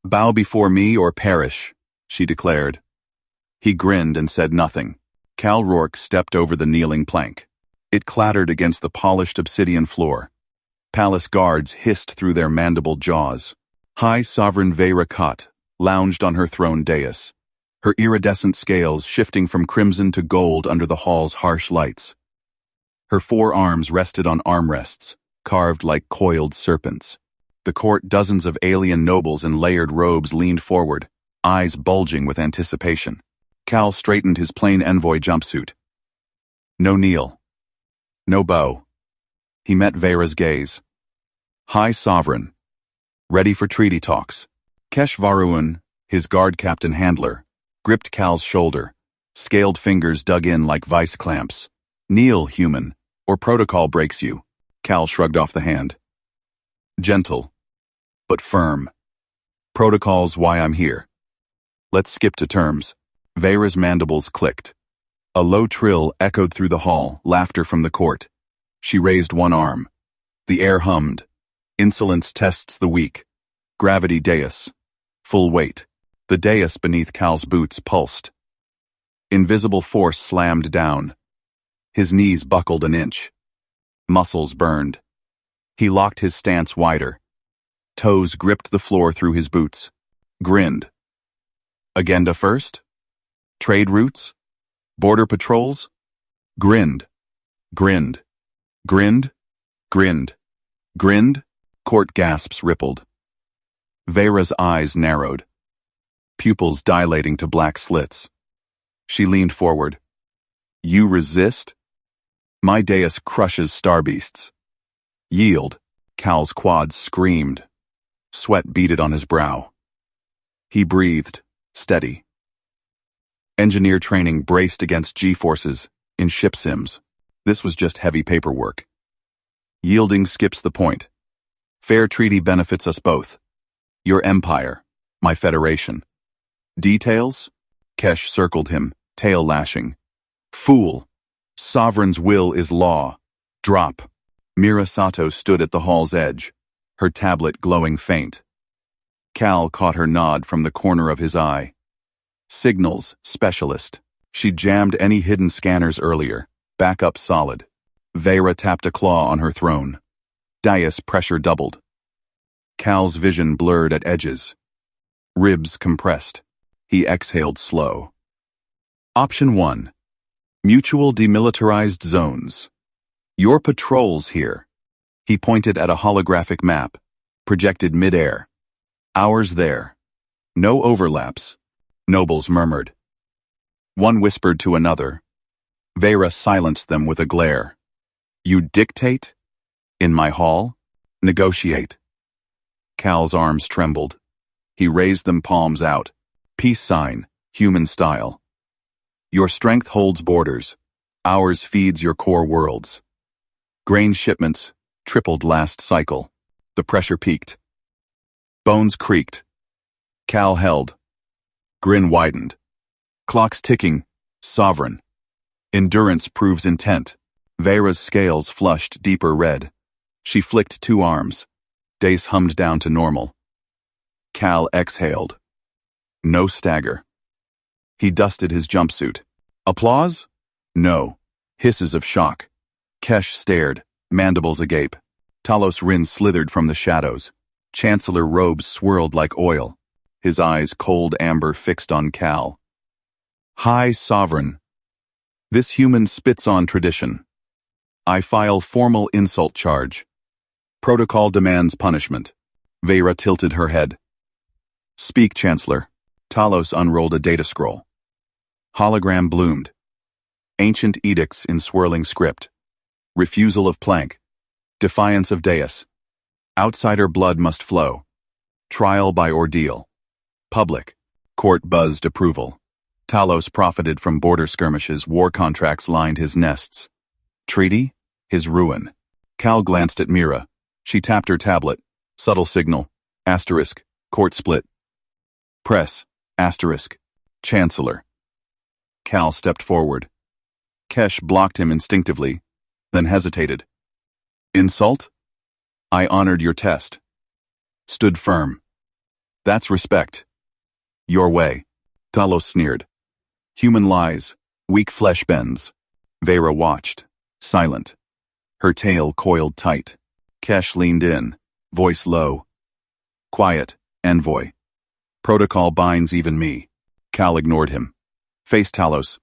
Bow before me or perish, she declared. He grinned and said nothing. Cal Rourke stepped over the kneeling plank. It clattered against the polished obsidian floor. Palace guards hissed through their mandibled jaws. High Sovereign Vera Kott lounged on her throne dais, her iridescent scales shifting from crimson to gold under the hall's harsh lights. Her 4 arms rested on armrests, carved like coiled serpents. The court, dozens of alien nobles in layered robes leaned forward, eyes bulging with anticipation. Cal straightened his plain envoy jumpsuit. No kneel. No bow. He met Vera's gaze. High Sovereign. Ready for treaty talks. Kesh Varuun, his guard captain handler, gripped Cal's shoulder, scaled fingers dug in like vice clamps. Kneel, human, or protocol breaks you. Cal shrugged off the hand. Gentle, but firm. Protocol's why I'm here. Let's skip to terms. Vera's mandibles clicked. A low trill echoed through the hall, laughter from the court. She raised one arm. The air hummed. Insolence tests the weak. Gravity dais. Full weight. The dais beneath Cal's boots pulsed. Invisible force slammed down. His knees buckled an inch. Muscles burned. He locked his stance wider. Toes gripped the floor through his boots. Grinned. Agenda first? Trade routes? Border patrols? Grinned. Grinned. Grinned. Grinned. Grinned. Court gasps rippled. Vera's eyes narrowed, pupils dilating to black slits. She leaned forward. You resist? My dais crushes starbeasts. Yield, Cal's quads screamed. Sweat beaded on his brow. He breathed, steady. Engineer training braced against G-forces in ship sims. This was just heavy paperwork. Yielding skips the point. Fair treaty benefits us both. Your empire, my federation. Details? Kesh circled him, tail lashing. Fool. Sovereign's will is law. Drop. Mira Sato stood at the hall's edge, her tablet glowing faint. Cal caught her nod from the corner of his eye. Signals, specialist. She jammed any hidden scanners earlier. Backup solid. Vera tapped a claw on her throne. Dais pressure doubled. Cal's vision blurred at edges. Ribs compressed. He exhaled slow. Option 1. Mutual demilitarized zones. Your patrols here. He pointed at a holographic map, projected midair. Ours there. No overlaps. Nobles murmured. One whispered to another. Vera silenced them with a glare. You dictate? In my hall? Negotiate. Cal's arms trembled. He raised them palms out. Peace sign, human style. Your strength holds borders. Ours feeds your core worlds. Grain shipments tripled last cycle. The pressure peaked. Bones creaked. Cal held. Grin widened. Clocks ticking. Sovereign. Endurance proves intent. Vera's scales flushed deeper red. She flicked 2 arms. Dais hummed down to normal. Cal exhaled. No stagger. He dusted his jumpsuit. Applause? No. Hisses of shock. Kesh stared, mandibles agape. Talos Rin slithered from the shadows. Chancellor robes swirled like oil. His eyes cold amber fixed on Cal. High Sovereign. This human spits on tradition. I file formal insult charge. Protocol demands punishment. Vera tilted her head. Speak, Chancellor. Talos unrolled a data scroll. Hologram bloomed. Ancient edicts in swirling script. Refusal of plank. Defiance of dais. Outsider blood must flow. Trial by ordeal. Public. Court buzzed approval. Talos profited from border skirmishes. War contracts lined his nests. Treaty? His ruin. Cal glanced at Mira. She tapped her tablet. Subtle signal. Asterisk. Court split. Press. Asterisk. Chancellor. Cal stepped forward. Kesh blocked him instinctively, then hesitated. Insult? I honored your test. Stood firm. That's respect. Your way. Talos sneered. Human lies, weak flesh bends. Vera watched, silent. Her tail coiled tight. Kesh leaned in, voice low. Quiet, envoy. Protocol binds even me. Cal ignored him. Face Talos.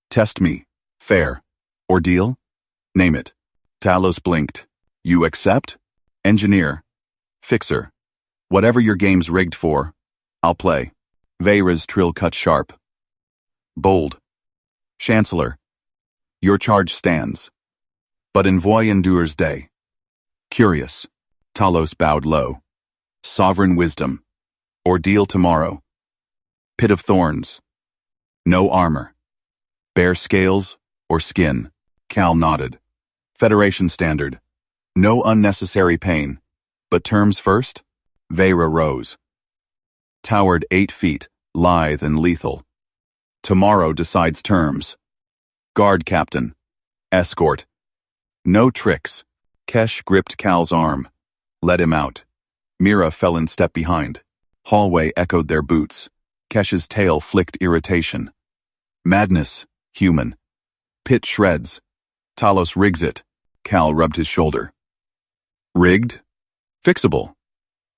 Test me. Fair. Ordeal? Name it. Talos blinked. You accept? Engineer. Fixer. Whatever your game's rigged for, I'll play. Vera's trill cut sharp. Bold. Chancellor. Your charge stands. But envoy endures day. Curious. Talos bowed low. Sovereign wisdom. Ordeal tomorrow. Pit of thorns. No armor. Bare scales or skin. Cal nodded. Federation standard. No unnecessary pain. But terms first? Vera rose. Towered 8 feet, lithe and lethal. Tomorrow decides terms. Guard captain. Escort. No tricks. Kesh gripped Cal's arm. Let him out. Mira fell in step behind. Hallway echoed their boots. Kesh's tail flicked irritation. Madness. Human. Pit shreds. Talos rigs it. Cal rubbed his shoulder. Rigged? Fixable.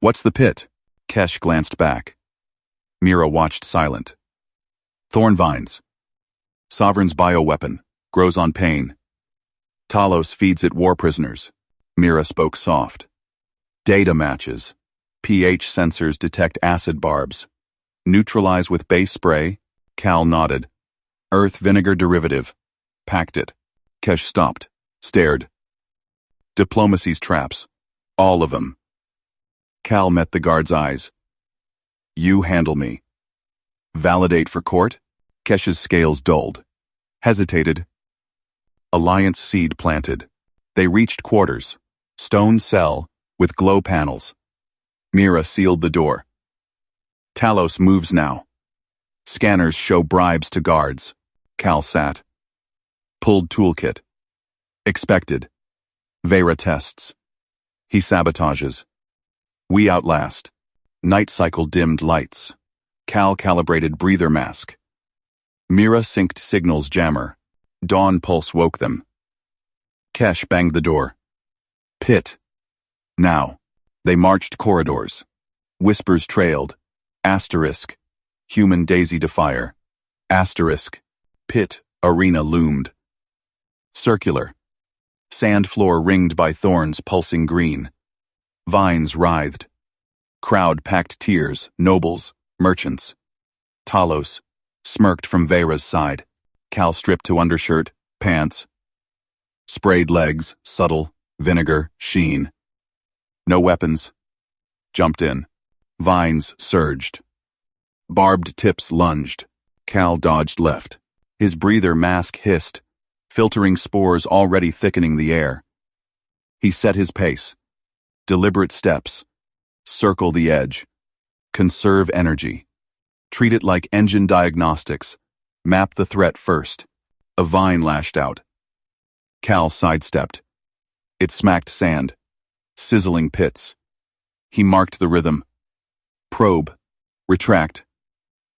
What's the pit? Kesh glanced back. Mira watched silent. Thorn vines. Sovereign's bioweapon. Grows on pain. Talos feeds it war prisoners. Mira spoke soft. Data matches. pH sensors detect acid barbs. Neutralize with base spray. Cal nodded. Earth vinegar derivative. Packed it. Kesh stopped. Stared. Diplomacy's traps. All of them. Cal met the guard's eyes. You handle me. Validate for court? Kesh's scales dulled. Hesitated. Alliance seed planted. They reached quarters. Stone cell with glow panels. Mira sealed the door. Talos moves now. Scanners show bribes to guards. Cal sat. Pulled toolkit. Expected. Vera tests. He sabotages. We outlast. Night cycle dimmed lights. Cal calibrated breather mask. Mira synced signals jammer. Dawn pulse woke them. Kesh banged the door. Pit. Now. They marched corridors. Whispers trailed. Asterisk. Human daisy defier. Asterisk. Pit. Arena loomed. Circular. Sand floor ringed by thorns pulsing green. Vines writhed. Crowd packed tears, nobles, merchants. Talos smirked from Vera's side. Cal stripped to undershirt, pants. Sprayed legs, subtle, vinegar, sheen. No weapons. Jumped in. Vines surged. Barbed tips lunged. Cal dodged left. His breather mask hissed, filtering spores already thickening the air. He set his pace. Deliberate steps. Circle the edge. Conserve energy. Treat it like engine diagnostics. Map the threat first. A vine lashed out. Cal sidestepped. It smacked sand. Sizzling pits. He marked the rhythm. Probe. Retract.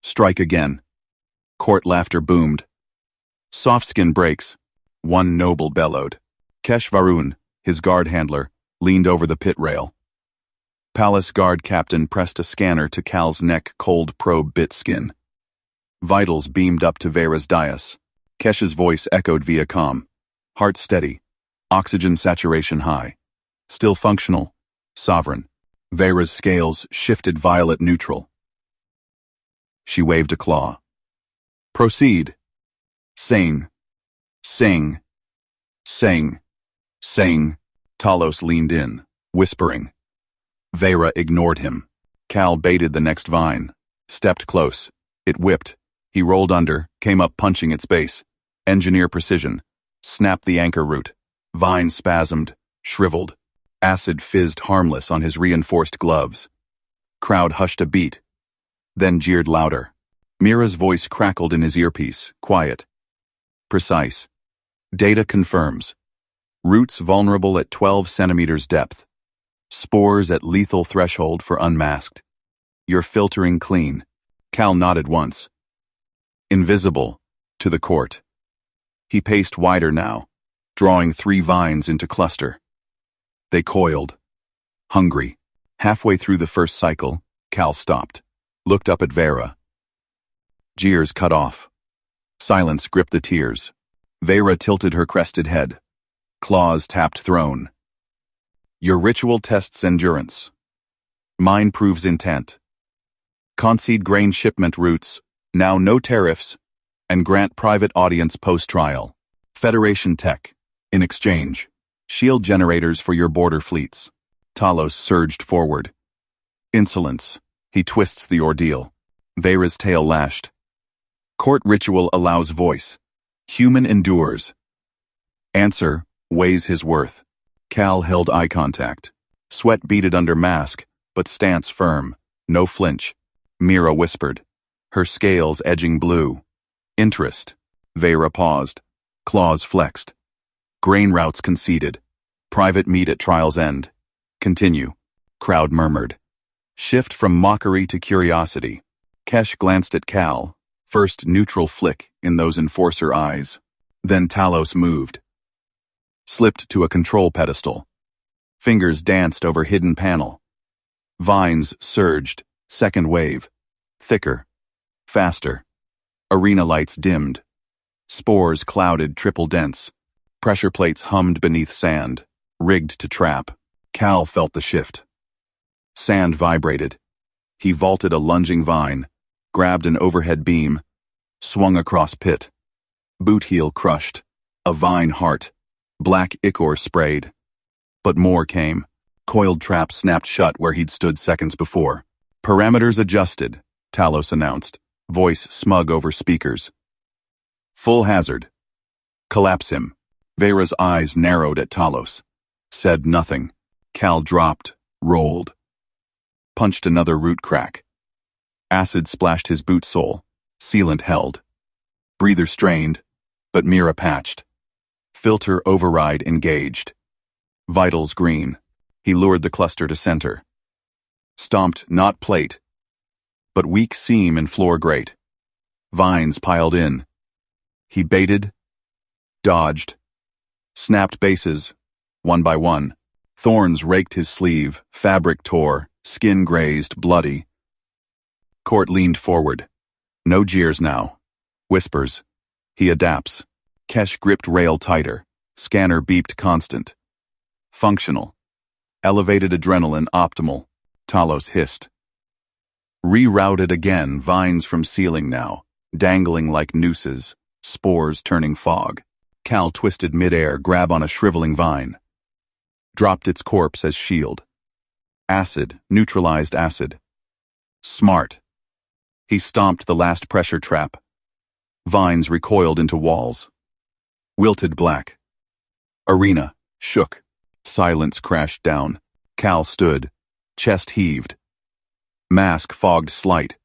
Strike again. Court laughter boomed. Soft skin breaks. One noble bellowed. Kesh Varun, his guard handler, leaned over the pit rail. Palace guard captain pressed a scanner to Cal's neck cold probe bit skin. Vitals beamed up to Vera's dais. Kesh's voice echoed via comm. Heart steady. Oxygen saturation high. Still functional. Sovereign. Vera's scales shifted violet neutral. She waved a claw. Proceed. Sing. Sing. Sing. Sing. Talos leaned in, whispering. Vera ignored him. Cal baited the next vine. Stepped close. It whipped. He rolled under, came up punching its base. Engineer precision. Snapped the anchor root. Vine spasmed, shriveled. Acid fizzed harmless on his reinforced gloves. Crowd hushed a beat. Then jeered louder. Mira's voice crackled in his earpiece, quiet. Precise. Data confirms. Roots vulnerable at 12 centimeters depth. Spores at lethal threshold for unmasked. You're filtering clean. Cal nodded once. Invisible, to the court. He paced wider now, drawing 3 vines into cluster. They coiled. Hungry. Halfway through the first cycle, Cal stopped, looked up at Vera. Jeers cut off. Silence gripped the tears. Vera tilted her crested head. Claws tapped throne. Your ritual tests endurance. Mine proves intent. Concede grain shipment routes, now no tariffs, and grant private audience post-trial. Federation tech. In exchange, shield generators for your border fleets. Talos surged forward. Insolence. He twists the ordeal. Vera's tail lashed. Court ritual allows voice. Human endures. Answer weighs his worth. Cal held eye contact. Sweat beaded under mask, but stance firm. No flinch. Mira whispered. Her scales edging blue. Interest. Vera paused. Claws flexed. Grain routes conceded. Private meet at trial's end. Continue. Crowd murmured. Shift from mockery to curiosity. Kesh glanced at Cal. First neutral flick in those enforcer eyes. Then Talos moved. Slipped to a control pedestal. Fingers danced over hidden panel. Vines surged. Second wave. Thicker. Faster. Arena lights dimmed. Spores clouded triple dense. Pressure plates hummed beneath sand. Rigged to trap. Cal felt the shift. Sand vibrated. He vaulted a lunging vine. Grabbed an overhead beam. Swung across pit. Boot heel crushed. A vine heart. Black ichor sprayed. But more came. Coiled trap snapped shut where he'd stood seconds before. Parameters adjusted, Talos announced, voice smug over speakers. Full hazard. Collapse him. Vera's eyes narrowed at Talos. Said nothing. Cal dropped, rolled. Punched another root crack. Acid splashed his boot sole. Sealant held. Breather strained, but Mira patched. Filter override engaged. Vitals green. He lured the cluster to center. Stomped not plate, but weak seam in floor grate. Vines piled in. He baited, dodged, snapped bases, one by one. Thorns raked his sleeve, fabric tore, skin grazed, bloody. Court leaned forward. No jeers now. Whispers. He adapts. Kesh gripped rail tighter. Scanner beeped constant. Functional. Elevated adrenaline optimal. Talos hissed. Rerouted again, vines from ceiling now, dangling like nooses, spores turning fog. Cal twisted midair, grab on a shriveling vine. Dropped its corpse as shield. Acid, neutralized acid. Smart. He stomped the last pressure trap. Vines recoiled into walls. Wilted black. Arena, shook. Silence crashed down. Cal stood. Chest heaved. Mask fogged slight.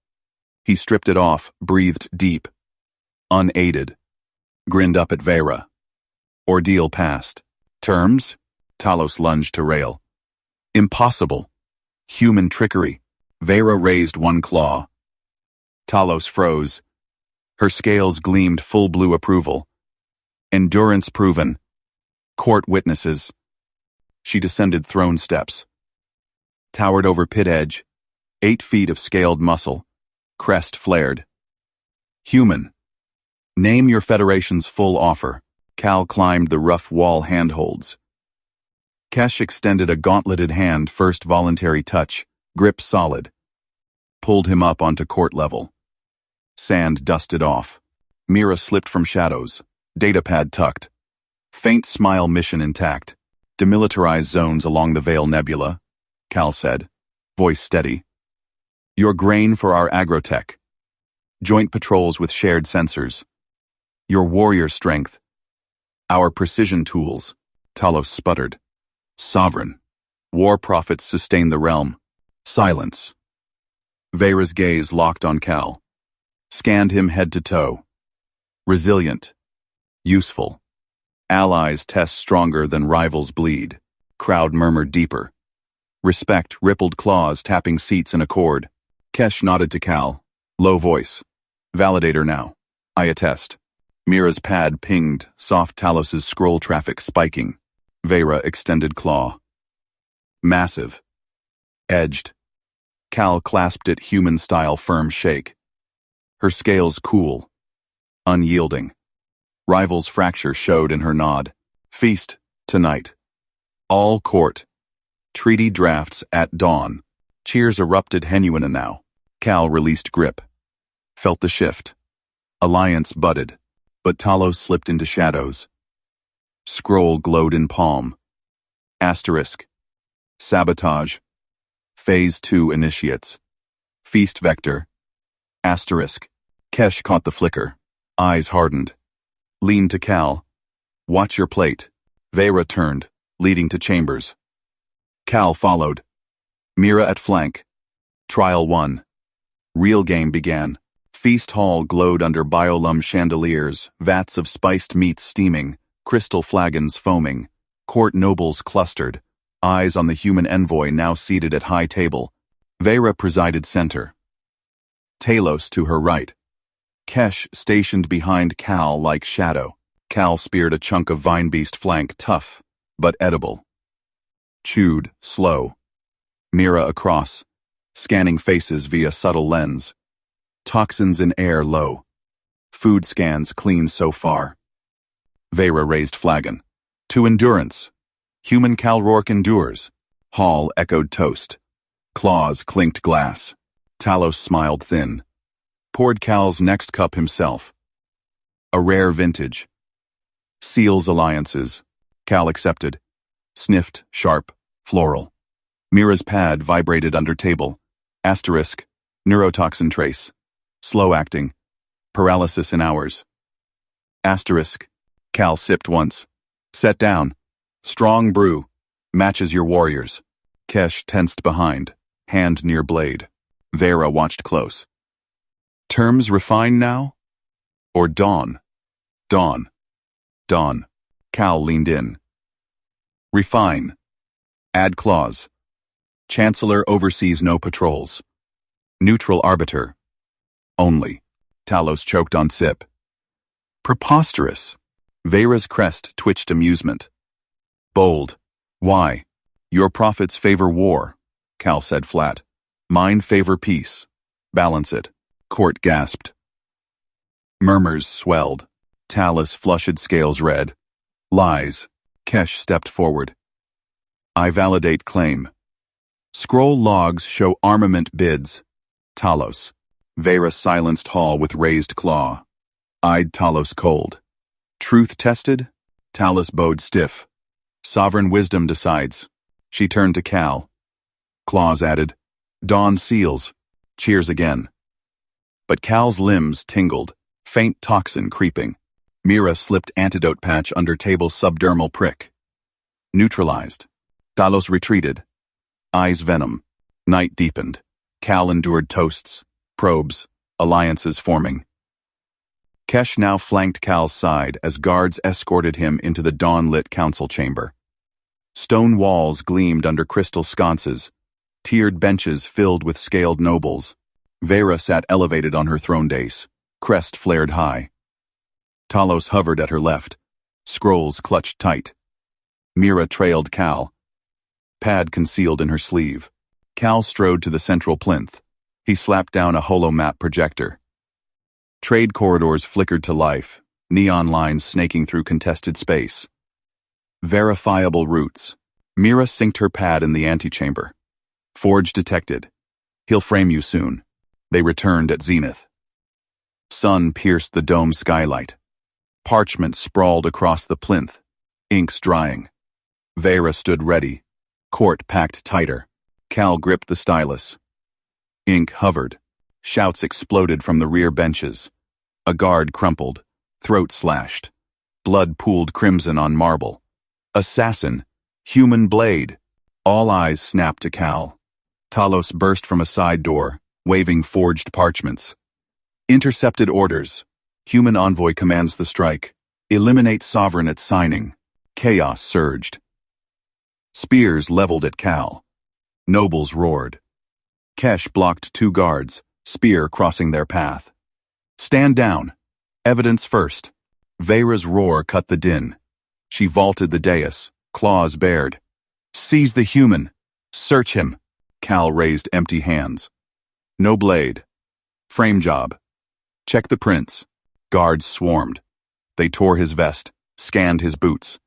He stripped it off, breathed deep. Unaided. Grinned up at Vera. Ordeal passed. Terms? Talos lunged to rail. Impossible. Human trickery. Vera raised one claw. Talos froze. Her scales gleamed full blue approval. Endurance proven. Court witnesses. She descended throne steps. Towered over pit edge. 8 feet of scaled muscle. Crest flared. Human. Name your Federation's full offer. Cal climbed the rough wall handholds. Kesh extended a gauntleted hand, first voluntary touch, grip solid. Pulled him up onto court level. Sand dusted off. Mira slipped from shadows. Datapad tucked. Faint smile mission intact. Demilitarized zones along the Veil Nebula, Cal said, voice steady. Your grain for our agrotech. Joint patrols with shared sensors. Your warrior strength. Our precision tools, Talos sputtered. Sovereign. War profits sustain the realm. Silence. Vera's gaze locked on Cal. Scanned him head to toe. Resilient. Useful. Allies test stronger than rivals bleed. Crowd murmured deeper. Respect rippled claws tapping seats in accord. Kesh nodded to Cal. Low voice. Validator now. I attest. Mira's pad pinged, soft Talos's scroll traffic spiking. Vera extended claw. Massive. Edged. Cal clasped it human-style firm shake. Her scales cool. Unyielding. Rival's fracture showed in her nod. Feast, tonight. All court. Treaty drafts at dawn. Cheers erupted genuine now. Cal released grip. Felt the shift. Alliance budded, but Talos slipped into shadows. Scroll glowed in palm. Asterisk. Sabotage. Phase 2 initiates. Feast vector. Asterisk. Kesh caught the flicker. Eyes hardened. Leaned to Cal. Watch your plate. Vera turned, leading to chambers. Cal followed. Mira at flank. Trial 1. Real game began. Feast hall glowed under biolum chandeliers, vats of spiced meats steaming, crystal flagons foaming, court nobles clustered, eyes on the human envoy now seated at high table. Vera presided center. Talos to her right. Kesh stationed behind Cal like shadow. Cal speared a chunk of vine beast flank tough, but edible. Chewed, slow. Mira across, scanning faces via subtle lens. Toxins in air low. Food scans clean so far. Vera raised flagon. To endurance. Human Cal Rourke endures. Hall echoed toast. Claws clinked glass. Talos smiled thin. Poured Cal's next cup himself. A rare vintage. Seals alliances. Cal accepted. Sniffed, sharp, floral. Mira's pad vibrated under table. Asterisk. Neurotoxin trace. Slow acting. Paralysis in hours. Asterisk. Cal sipped once. Set down. Strong brew. Matches your warriors. Kesh tensed behind, hand near blade. Vera watched close. Terms refine now? Or dawn? Dawn. Dawn. Cal leaned in. Refine. Add clause. Chancellor oversees no patrols. Neutral arbiter. Only. Talos choked on sip. Preposterous. Vera's crest twitched amusement. Bold. Why? Your prophets favor war, Cal said flat. Mine favor peace. Balance it. Court gasped. Murmurs swelled. Talos flushed scales red. Lies. Kesh stepped forward. I validate claim. Scroll logs show armament bids. Talos. Vera silenced Hall with raised claw. Eyed Talos cold. Truth tested? Talos bowed stiff. Sovereign wisdom decides. She turned to Cal. Claws added. Dawn seals. Cheers again. But Cal's limbs tingled, faint toxin creeping. Mira slipped antidote patch under table's subdermal prick. Neutralized. Talos retreated. Eyes venom. Night deepened. Cal endured toasts, probes, alliances forming. Kesh now flanked Cal's side as guards escorted him into the dawn-lit council chamber. Stone walls gleamed under crystal sconces, tiered benches filled with scaled nobles. Vera sat elevated on her throne dais, crest flared high. Talos hovered at her left, scrolls clutched tight. Mira trailed Cal, pad concealed in her sleeve. Cal strode to the central plinth. He slapped down a holomap projector. Trade corridors flickered to life, neon lines snaking through contested space. Verifiable routes. Mira synced her pad in the antechamber. Forge detected. He'll frame you soon. They returned at zenith. Sun pierced the dome skylight. Parchment sprawled across the plinth, inks drying. Vera stood ready. Court packed tighter. Cal gripped the stylus. Ink hovered. Shouts exploded from the rear benches. A guard crumpled, throat slashed. Blood pooled crimson on marble. Assassin. Human blade. All eyes snapped to Cal. Talos burst from a side door, waving forged parchments. Intercepted orders. Human envoy commands the strike. Eliminate sovereign at signing. Chaos surged. Spears leveled at Cal. Nobles roared. Kesh blocked 2 guards, spear crossing their path. Stand down. Evidence first. Veyra's roar cut the din. She vaulted the dais, claws bared. Seize the human. Search him. Cal raised empty hands. No blade. Frame job. Check the prints. Guards swarmed. They tore his vest, scanned his boots.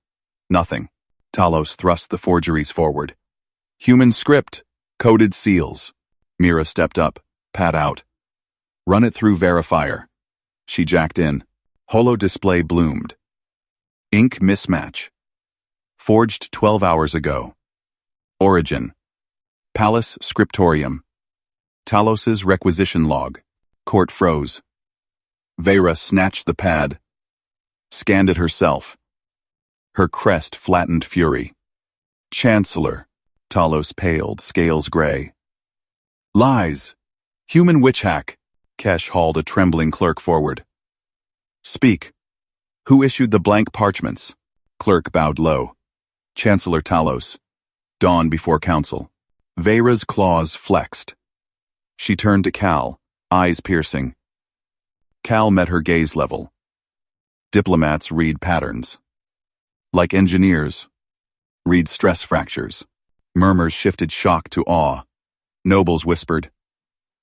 Nothing. Talos thrust the forgeries forward. Human script. Coded seals. Mira stepped up, pad out. Run it through verifier. She jacked in. Holo display bloomed. Ink mismatch. Forged 12 hours ago. Origin. Palace scriptorium. Talos's requisition log. Court froze. Veyra snatched the pad. Scanned it herself. Her crest flattened fury. Chancellor. Talos paled, scales gray. Lies. Human witch hack. Kesh hauled a trembling clerk forward. Speak. Who issued the blank parchments? Clerk bowed low. Chancellor Talos. Dawn before council. Veyra's claws flexed. She turned to Cal, eyes piercing. Cal met her gaze level. Diplomats read patterns. Like engineers, read stress fractures. Murmurs shifted shock to awe. Nobles whispered.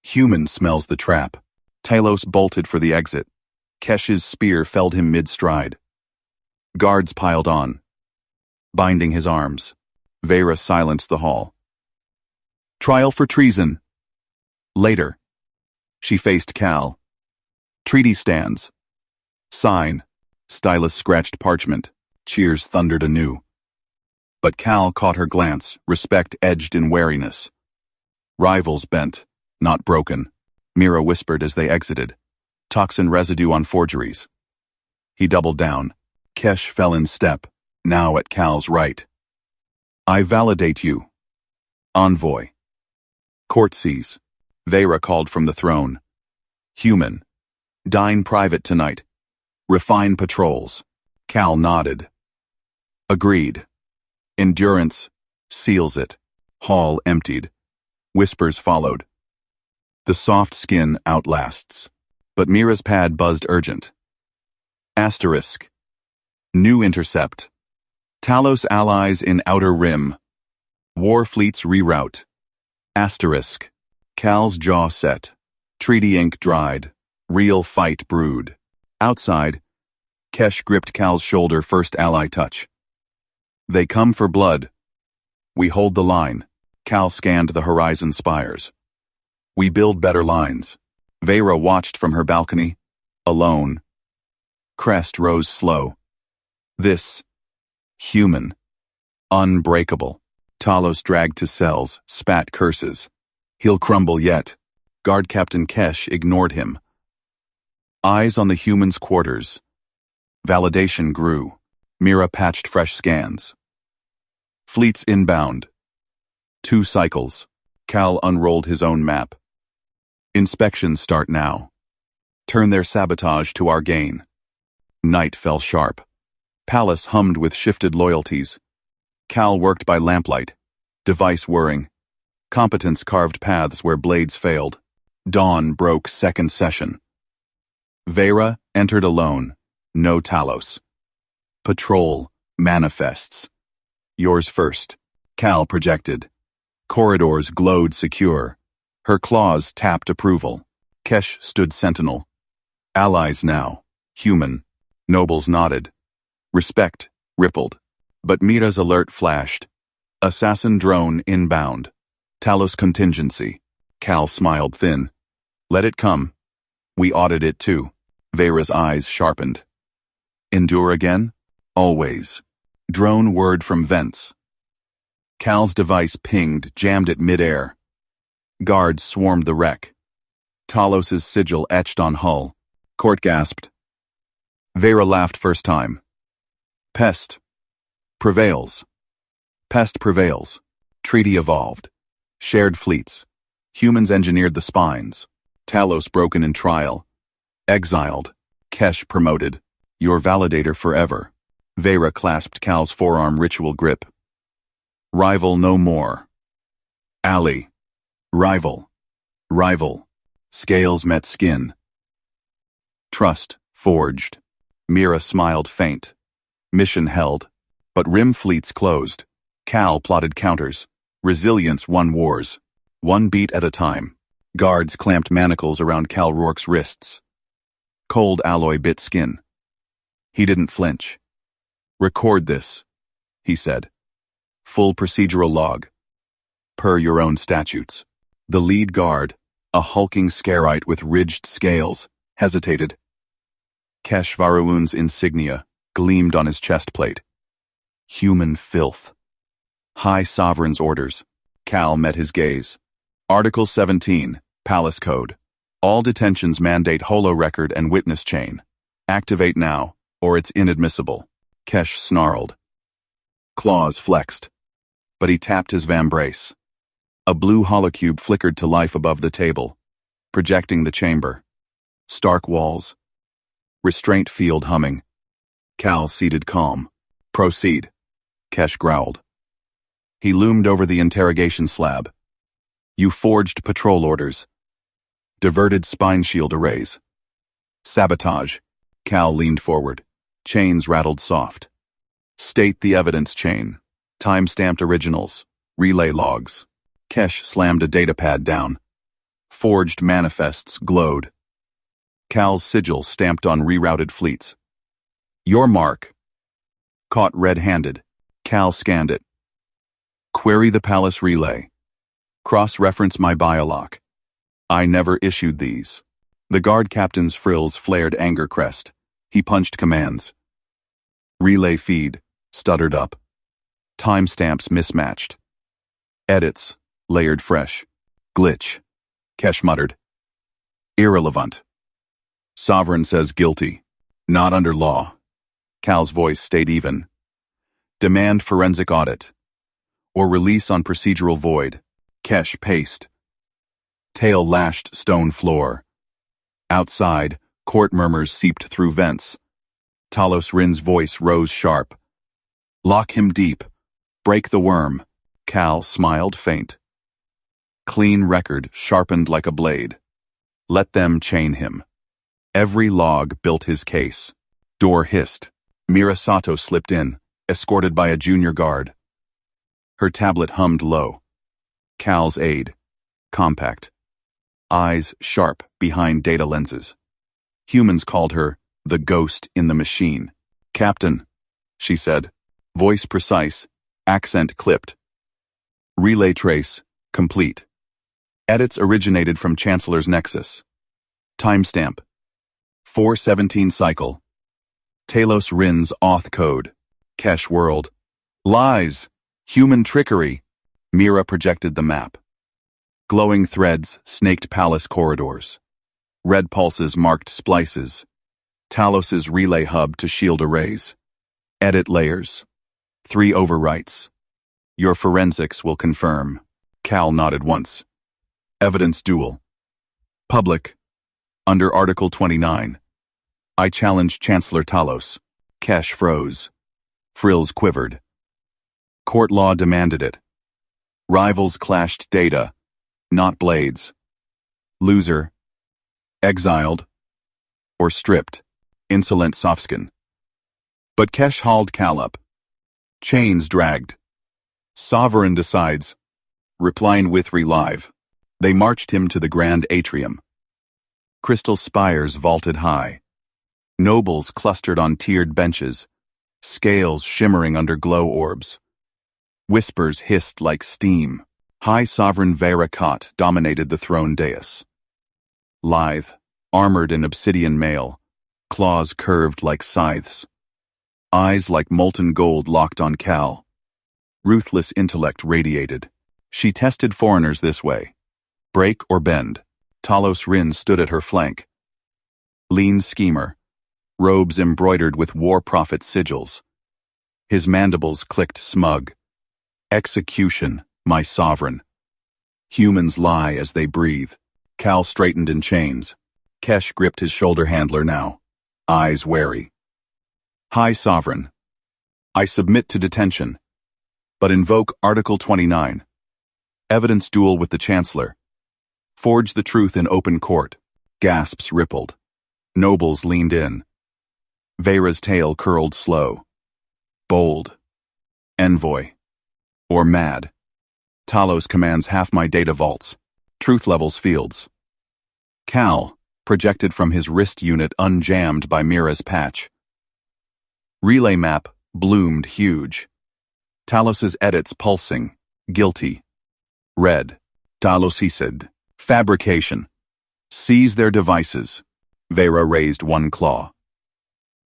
Human smells the trap. Talos bolted for the exit. Kesh's spear felled him mid-stride. Guards piled on, binding his arms. Veyra silenced the hall. Trial for treason. Later. She faced Cal. Treaty stands. Sign. Stylus scratched parchment. Cheers thundered anew. But Cal caught her glance, respect edged in wariness. Rivals bent, not broken. Mira whispered as they exited. Toxin residue on forgeries. He doubled down. Kesh fell in step, now at Cal's right. I validate you. Envoy. Court sees. Veyra called from the throne. Human. Dine private tonight. Refine patrols. Cal nodded. Agreed. Endurance. Seals it. Hall emptied. Whispers followed. The soft skin outlasts. But Mira's pad buzzed urgent. Asterisk. New intercept. Talos allies in outer rim. War fleets reroute. Asterisk. Cal's jaw set. Treaty ink dried. Real fight brewed. Outside, Kesh gripped Cal's shoulder, first ally touch. They come for blood. We hold the line. Cal scanned the horizon spires. We build better lines. Veyra watched from her balcony, alone. Crest rose slow. This. Human. Unbreakable. Talos dragged to cells, spat curses. He'll crumble yet. Guard Captain Kesh ignored him. Eyes on the human's quarters. Validation grew. Mira patched fresh scans. Fleets inbound. 2 cycles. Cal unrolled his own map. Inspections start now. Turn their sabotage to our gain. Night fell sharp. Palace hummed with shifted loyalties. Cal worked by lamplight. Device whirring. Competence carved paths where blades failed. Dawn broke second session. Veyra entered alone. No Talos. Patrol manifests. Yours first. Cal projected. Corridors glowed secure. Her claws tapped approval. Kesh stood sentinel. Allies now. Human. Nobles nodded. Respect rippled. But Mira's alert flashed. Assassin drone inbound. Talos contingency. Cal smiled thin. Let it come. We audit it too. Veyra's eyes sharpened. Endure again? Always. Drone word from vents. Cal's device pinged, jammed it midair. Guards swarmed the wreck. Talos's sigil etched on hull. Court gasped. Veyra laughed first time. Pest. Prevails. Pest prevails. Treaty evolved. Shared fleets. Humans engineered the spines. Talos broken in trial. Exiled. Kesh promoted. Your validator forever. Veyra clasped Cal's forearm, ritual grip. Rival no more. Ally. Rival. Rival. Scales met skin. Trust. Forged. Mira smiled faint. Mission held. But rim fleets closed. Cal plotted counters. Resilience won wars. One beat at a time. Guards clamped manacles around Cal Rourke's wrists. Cold alloy bit skin. He didn't flinch. Record this, he said. Full procedural log. Per your own statutes. The lead guard, a hulking scarite with ridged scales, hesitated. Kesh Varuun's insignia gleamed on his chest plate. Human filth. High Sovereign's orders. Cal met his gaze. Article 17, Palace Code. All detentions mandate holo record and witness chain. Activate now, or it's inadmissible. Kesh snarled. Claws flexed. But he tapped his vambrace. A blue holocube flickered to life above the table, projecting the chamber. Stark walls. Restraint field humming. Cal seated calm. Proceed, Kesh growled. He loomed over the interrogation slab. You forged patrol orders. Diverted spine shield arrays. Sabotage. Cal leaned forward. Chains rattled soft. State the evidence chain. Time-stamped originals. Relay logs. Kesh slammed a datapad down. Forged manifests glowed. Cal's sigil stamped on rerouted fleets. Your mark. Caught red-handed. Cal scanned it. Query the palace relay. Cross-reference my biolock. I never issued these. The guard captain's frills flared anger crest. He punched commands. Relay feed, stuttered up. Timestamps mismatched. Edits, layered fresh. Glitch, Kesh muttered. Irrelevant. Sovereign says guilty. Not under law. Cal's voice stayed even. Demand forensic audit. Or release on procedural void. Kesh paced. Tail lashed stone floor. Outside, court murmurs seeped through vents. Talos Rin's voice rose sharp. Lock him deep. Break the worm. Cal smiled faint. Clean record sharpened like a blade. Let them chain him. Every log built his case. Door hissed. Mira Sato slipped in, escorted by a junior guard. Her tablet hummed low. Cal's aide. Compact. Eyes sharp behind data lenses. Humans called her the ghost in the machine. Captain, she said. Voice precise, accent clipped. Relay trace, complete. Edits originated from Chancellor's Nexus. Timestamp. 417 cycle. Talos Rin's auth code. Kesh world. Lies. Human trickery. Mira projected the map. Glowing threads snaked palace corridors. Red pulses marked splices. Talos's relay hub to shield arrays. Edit layers. 3 overwrites. Your forensics will confirm. Cal nodded once. Evidence duel. Public. Under Article 29. I challenge Chancellor Talos. Kesh froze. Frills quivered. Court law demanded it. Rivals clashed data, not blades. Loser. Exiled. Or stripped. Insolent Sofskin. But Kesh hauled Cal up. Chains dragged. Sovereign decides. Repline with relive. They marched him to the grand atrium. Crystal spires vaulted high. Nobles clustered on tiered benches, scales shimmering under glow orbs. Whispers hissed like steam. High Sovereign Vera Kot dominated the throne dais. Lithe, armored in obsidian mail, claws curved like scythes. Eyes like molten gold locked on Cal. Ruthless intellect radiated. She tested foreigners this way. Break or bend. Talos Rin stood at her flank. Lean schemer, robes embroidered with war prophet sigils. His mandibles clicked smug. Execution, my sovereign. Humans lie as they breathe. Cal straightened in chains. Kesh gripped his shoulder handler now, eyes wary. High Sovereign. I submit to detention, but invoke Article 29. Evidence duel with the Chancellor. Forge the truth in open court. Gasps rippled. Nobles leaned in. Vera's tail curled slow. Bold. Envoy. Or mad. Talos commands half my data vaults. Truth levels fields. Cal, projected from his wrist unit unjammed by Mira's patch. Relay map bloomed huge. Talos's edits pulsing. Guilty. Red. Talos he said. Fabrication. Seize their devices. Vera raised one claw.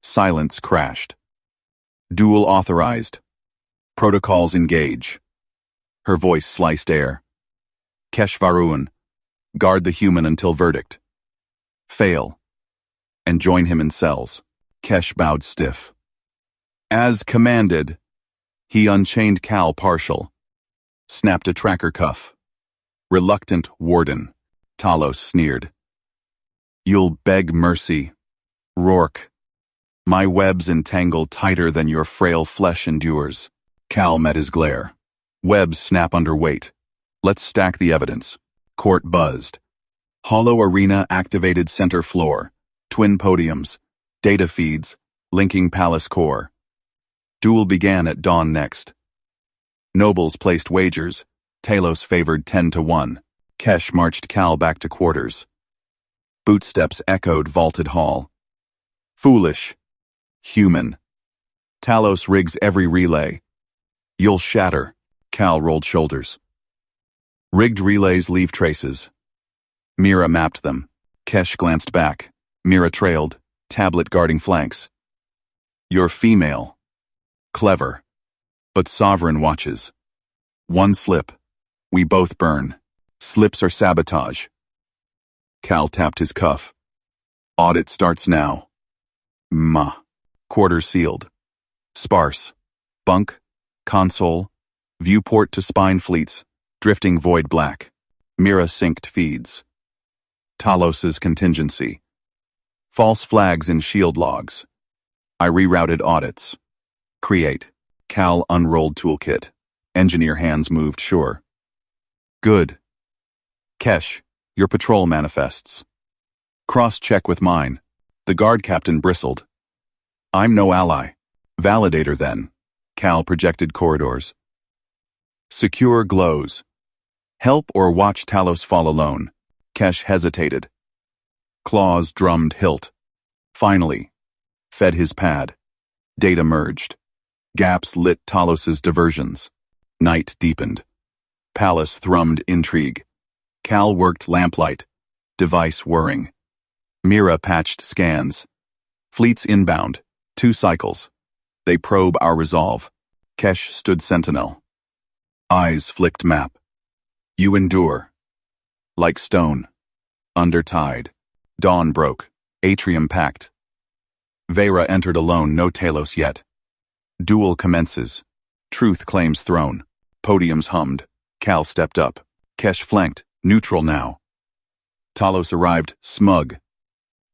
Silence crashed. Duel authorized. Protocols engage. Her voice sliced air. Keshvaruan. Guard the human until verdict. Fail. And join him in cells. Kesh bowed stiff. As commanded. He unchained Cal partial. Snapped a tracker cuff. Reluctant warden. Talos sneered. You'll beg mercy. Rourke. My webs entangle tighter than your frail flesh endures. Cal met his glare. Webs snap under weight. Let's stack the evidence. Court buzzed. Hollow arena activated center floor. Twin podiums. Data feeds. Linking palace core. Duel began at dawn next. Nobles placed wagers. Talos favored 10-1. Kesh marched Cal back to quarters. Bootsteps echoed vaulted hall. Foolish. Human. Talos rigs every relay. You'll shatter. Cal rolled shoulders. Rigged relays leave traces. Mira mapped them. Kesh glanced back. Mira trailed, tablet guarding flanks. You're female. Clever. But sovereign watches. One slip. We both burn. Slips are sabotage. Cal tapped his cuff. Audit starts now. Ma. Quarter sealed. Sparse. Bunk. Console. Viewport to spine fleets. Drifting void black. Mira synced feeds. Talos's contingency. False flags in shield logs. I rerouted audits. Create. Cal unrolled toolkit. Engineer hands moved sure. Good. Kesh, your patrol manifests. Cross-check with mine. The guard captain bristled. I'm no ally. Validator then. Cal projected corridors. Secure glows. Help or watch Talos fall alone. Kesh hesitated. Claws drummed hilt. Finally. Fed his pad. Data merged. Gaps lit Talos's diversions. Night deepened. Palace thrummed intrigue. Cal worked lamplight. Device whirring. Mira patched scans. Fleets inbound. 2 cycles. They probe our resolve. Kesh stood sentinel. Eyes flicked map. You endure. Like stone. Under tide. Dawn broke. Atrium packed. Vera entered alone, no Talos yet. Duel commences. Truth claims throne. Podiums hummed. Cal stepped up. Kesh flanked. Neutral now. Talos arrived, smug.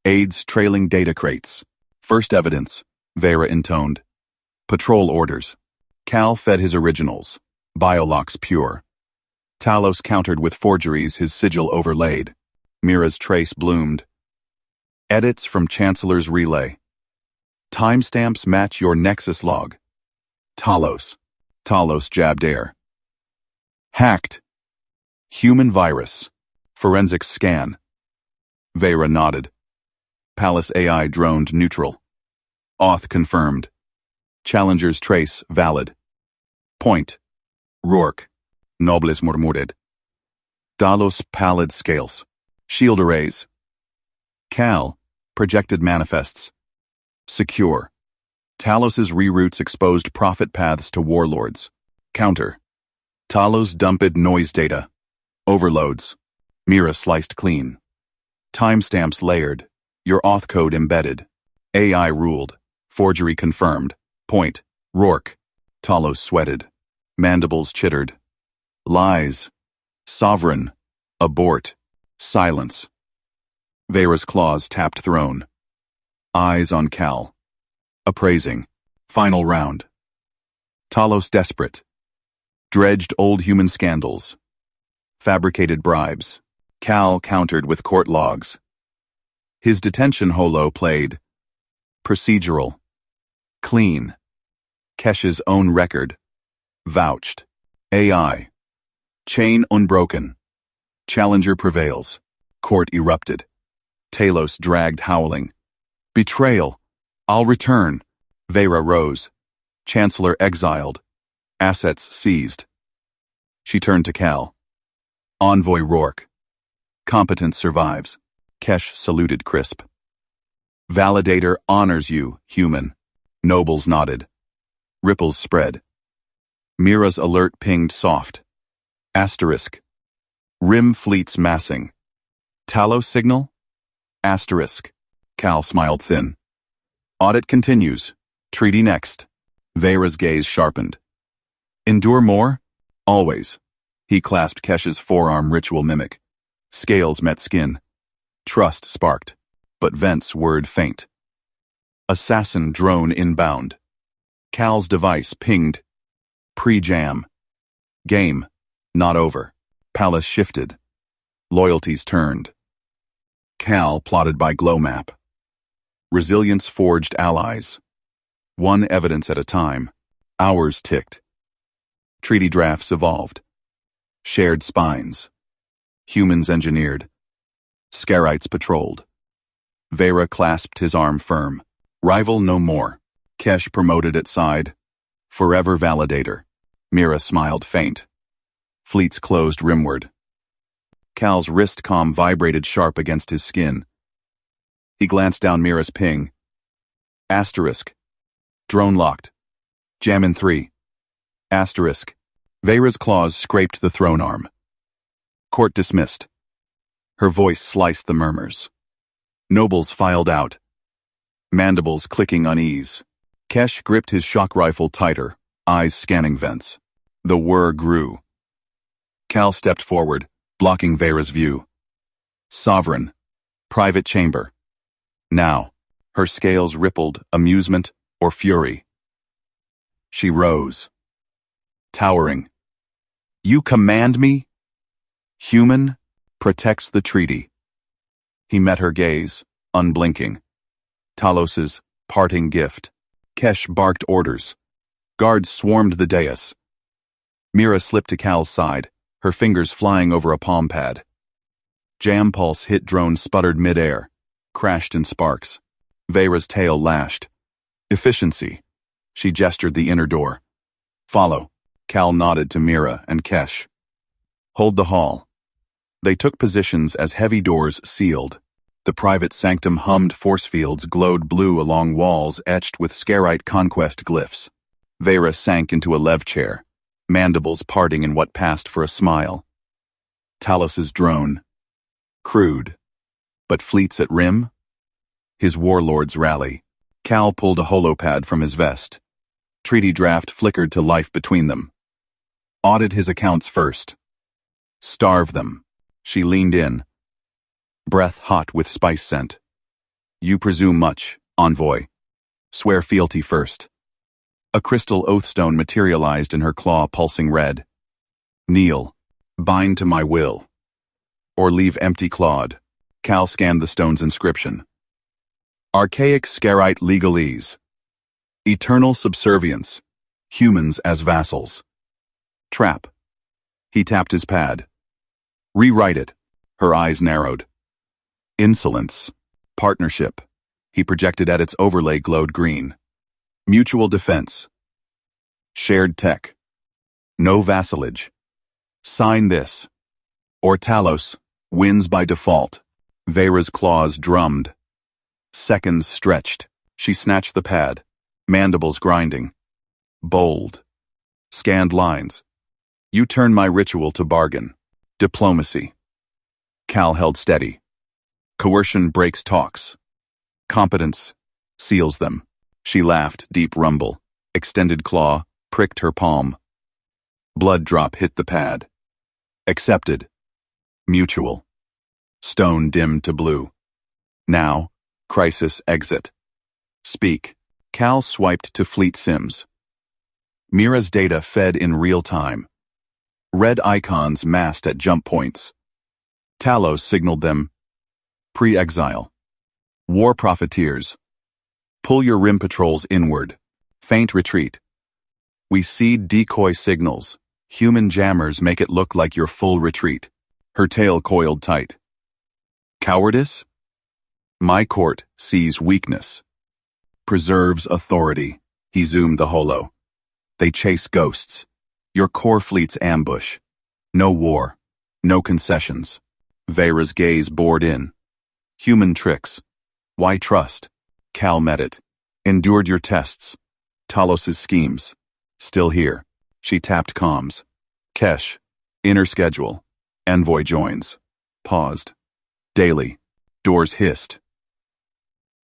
Aides trailing data crates. First evidence. Vera intoned. Patrol orders. Cal fed his originals. Biolocks pure. Talos countered with forgeries, his sigil overlaid. Mira's trace bloomed. Edits from Chancellor's relay. Timestamps match your Nexus log. Talos. Talos jabbed air. Hacked. Human virus. Forensic scan. Vera nodded. Palace AI droned neutral. Auth confirmed. Challenger's trace valid. Point. Rourke. Nobles murmured. Dalos pallid scales. Shield arrays. Cal. Projected manifests. Secure. Talos's reroutes exposed profit paths to warlords. Counter. Talos dumped noise data. Overloads. Mira sliced clean. Timestamps layered. Your auth code embedded. AI ruled. Forgery confirmed. Point. Rourke. Talos sweated. Mandibles chittered. Lies. Sovereign. Abort. Silence. Vera's claws tapped throne. Eyes on Cal. Appraising. Final round. Talos desperate. Dredged old human scandals. Fabricated bribes. Cal countered with court logs. His detention holo played procedural, clean, Kesh's own record, vouched, AI, chain unbroken, challenger prevails, court erupted. Talos dragged howling. Betrayal, I'll return. Vera rose. Chancellor exiled. Assets seized. She turned to Cal. Envoy Rourke. Competence survives. Kesh saluted crisp. Validator honors you, human. Nobles nodded. Ripples spread. Mira's alert pinged soft. Asterisk. Rim fleets massing. Talos signal? Asterisk. Cal smiled thin. Audit continues. Treaty next. Vera's gaze sharpened. Endure more? Always. He clasped Kesh's forearm ritual mimic. Scales met skin. Trust sparked, but Vent's word faint. Assassin drone inbound. Cal's device pinged. Pre-jam. Game. Not over. Palace shifted. Loyalties turned. Cal plotted by glow map. Resilience forged allies. One evidence at a time. Hours ticked. Treaty drafts evolved. Shared spines. Humans engineered. Scarites patrolled. Vera clasped his arm firm. Rival no more. Kesh promoted at side. Forever validator. Mira smiled faint. Fleets closed rimward. Cal's wrist comm vibrated sharp against his skin. He glanced down Mira's ping. Asterisk. Drone locked. Jam in 3. Asterisk. Vera's claws scraped the throne arm. Court dismissed. Her voice sliced the murmurs. Nobles filed out. Mandibles clicking unease. Kesh gripped his shock rifle tighter, eyes scanning Vents. The whir grew. Cal stepped forward, blocking Vera's view. Sovereign. Private chamber. Now, her scales rippled, amusement or fury. She rose. Towering. You command me? Human protects the treaty. He met her gaze, unblinking. Talos's parting gift. Kesh barked orders. Guards swarmed the dais. Mira slipped to Cal's side, her fingers flying over a palm pad. Jam pulse hit drone sputtered midair, crashed in sparks. Vera's tail lashed. Efficiency. She gestured the inner door. Follow. Cal nodded to Mira and Kesh. Hold the hall. They took positions as heavy doors sealed. The private sanctum hummed force fields glowed blue along walls etched with Scarite conquest glyphs. Vera sank into a lev chair, mandibles parting in what passed for a smile. Talos's drone. Crude. But fleets at rim? His warlords rally. Cal pulled a holopad from his vest. Treaty draft flickered to life between them. Audit his accounts first. Starve them. She leaned in. Breath hot with spice scent. You presume much, envoy. Swear fealty first. A crystal oathstone materialized in her claw pulsing red. Kneel. Bind to my will. Or leave empty clawed. Cal scanned the stone's inscription. Archaic Scarite legalese. Eternal subservience. Humans as vassals. Trap. He tapped his pad. Rewrite it. Her eyes narrowed. Insolence. Partnership. He projected at its overlay glowed green. Mutual defense. Shared tech. No vassalage. Sign this. Or Talos wins by default. Vera's claws drummed. Seconds stretched. She snatched the pad. Mandibles grinding. Bold. Scanned lines. You turn my ritual to bargain. Diplomacy. Cal held steady. Coercion breaks talks. Competence seals them. She laughed, deep rumble. Extended claw pricked her palm. Blood drop hit the pad. Accepted. Mutual. Stone dimmed to blue. Now, crisis exit. Speak. Cal swiped to fleet sims. Mira's data fed in real time. Red icons masked at jump points. Talos signaled them. Pre-exile. War profiteers. Pull your rim patrols inward. Feint retreat. We seed decoy signals. Human jammers make it look like your full retreat. Her tail coiled tight. Cowardice? My court sees weakness. Preserves authority. He zoomed the holo. They chase ghosts. Your core fleet's ambush. No war. No concessions. Veyra's gaze bored in. Human tricks. Why trust? Cal met it. Endured your tests. Talos's schemes. Still here. She tapped comms. Kesh. Inner schedule. Envoy joins. Paused. Daily. Doors hissed.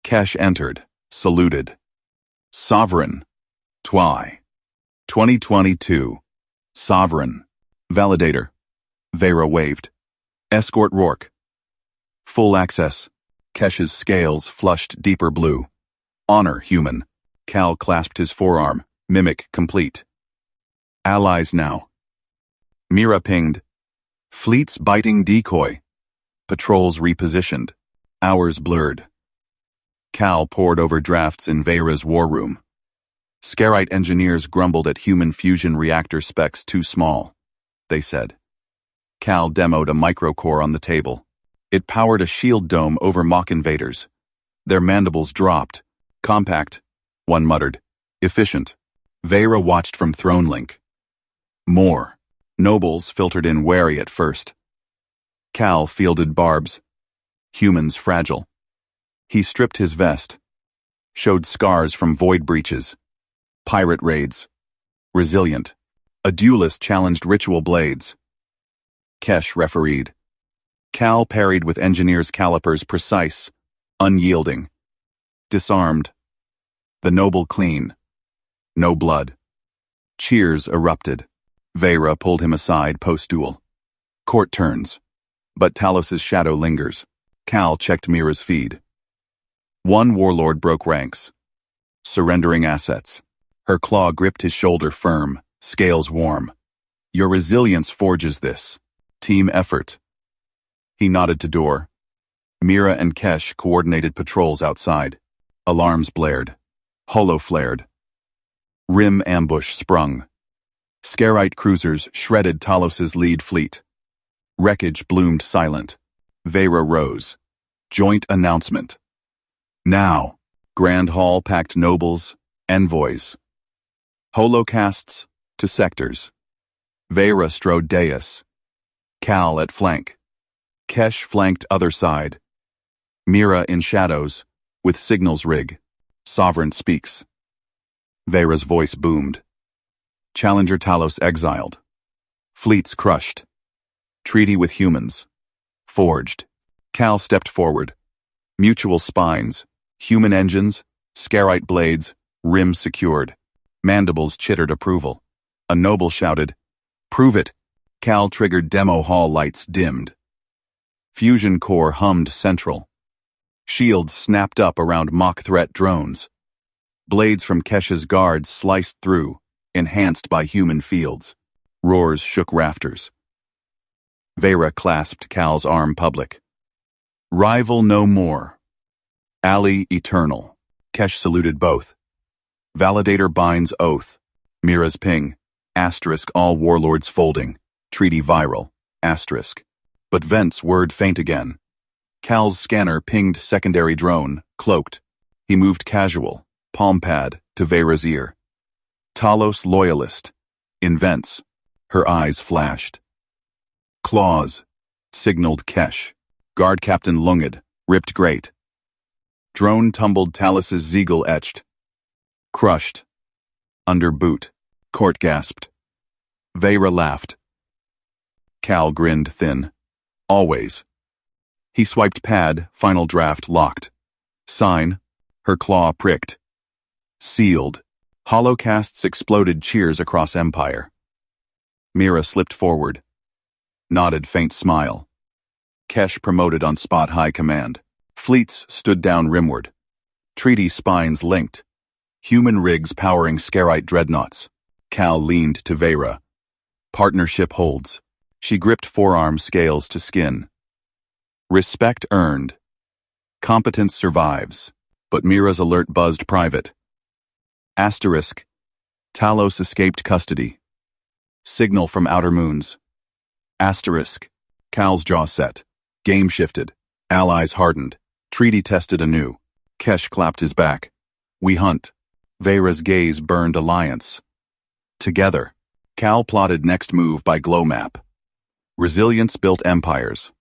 Kesh entered. Saluted. Sovereign. Twy. 2022. Sovereign. Validator. Veyra waved. Escort Rourke. Full access. Kesh's scales flushed deeper blue. Honor, human. Cal clasped his forearm. Mimic complete. Allies now. Mira pinged. Fleets biting decoy. Patrols repositioned. Hours blurred. Cal pored over drafts in Veyra's war room. Scarite engineers grumbled at human fusion reactor specs too small, they said. Cal demoed a microcore on the table. It powered a shield dome over mock invaders. Their mandibles dropped. Compact, one muttered. Efficient. Veyra watched from throne link. More. Nobles filtered in wary at first. Cal fielded barbs. Humans fragile. He stripped his vest. Showed scars from void breaches. Pirate raids. Resilient. A duelist challenged ritual blades. Kesh refereed. Cal parried with engineer's calipers precise, unyielding. Disarmed. The noble clean. No blood. Cheers erupted. Veyra pulled him aside post-duel. Court turns. But Talos's shadow lingers. Cal checked Mira's feed. One warlord broke ranks. Surrendering assets. Her claw gripped his shoulder firm, scales warm. Your resilience forges this. Team effort. He nodded to door. Mira and Kesh coordinated patrols outside. Alarms blared. Holo flared. Rim ambush sprung. Scarite cruisers shredded Talos's lead fleet. Wreckage bloomed silent. Veyra rose. Joint announcement. Now. Grand Hall packed nobles, envoys. Holocasts to sectors. Veyra strode dais. Cal at flank. Kesh flanked other side. Mira in shadows, with signals rig. Sovereign speaks. Veyra's voice boomed. Challenger Talos exiled. Fleets crushed. Treaty with humans. Forged. Cal stepped forward. Mutual spines. Human engines. Scarite blades. Rim secured. Mandibles chittered approval. A noble shouted, "Prove it!" Cal triggered demo hall lights dimmed. Fusion core hummed central. Shields snapped up around mock threat drones. Blades from Kesh's guards sliced through, enhanced by human fields. Roars shook rafters. Veyra clasped Cal's arm public. Rival no more. Ally eternal. Kesh saluted both. Validator binds oath. Mira's ping. Asterisk all warlords folding. Treaty viral. Asterisk. But Vent's word faint again. Cal's scanner pinged secondary drone, cloaked. He moved casual, palm pad, to Veyra's ear. Talos loyalist. In Vent's. Her eyes flashed. Claws. Signaled Kesh. Guard Captain Lunged. Ripped great. Drone tumbled Talos's Zeegle etched. Crushed. Under boot. Court gasped. Veyra laughed. Cal grinned thin. Always. He swiped pad, final draft locked. Sign. Her claw pricked. Sealed. Holocasts exploded cheers across Empire. Mira slipped forward. Nodded faint smile. Kesh promoted on spot high command. Fleets stood down rimward. Treaty spines linked. Human rigs powering Scarite dreadnoughts. Cal leaned to Veyra. Partnership holds. She gripped forearm scales to skin. Respect earned. Competence survives. But Mira's alert buzzed private. Asterisk. Talos escaped custody. Signal from outer moons. Asterisk. Cal's jaw set. Game shifted. Allies hardened. Treaty tested anew. Kesh clapped his back. We hunt. Vera's gaze burned alliance. Together. Cal plotted next move by glow map. Resilience built empires.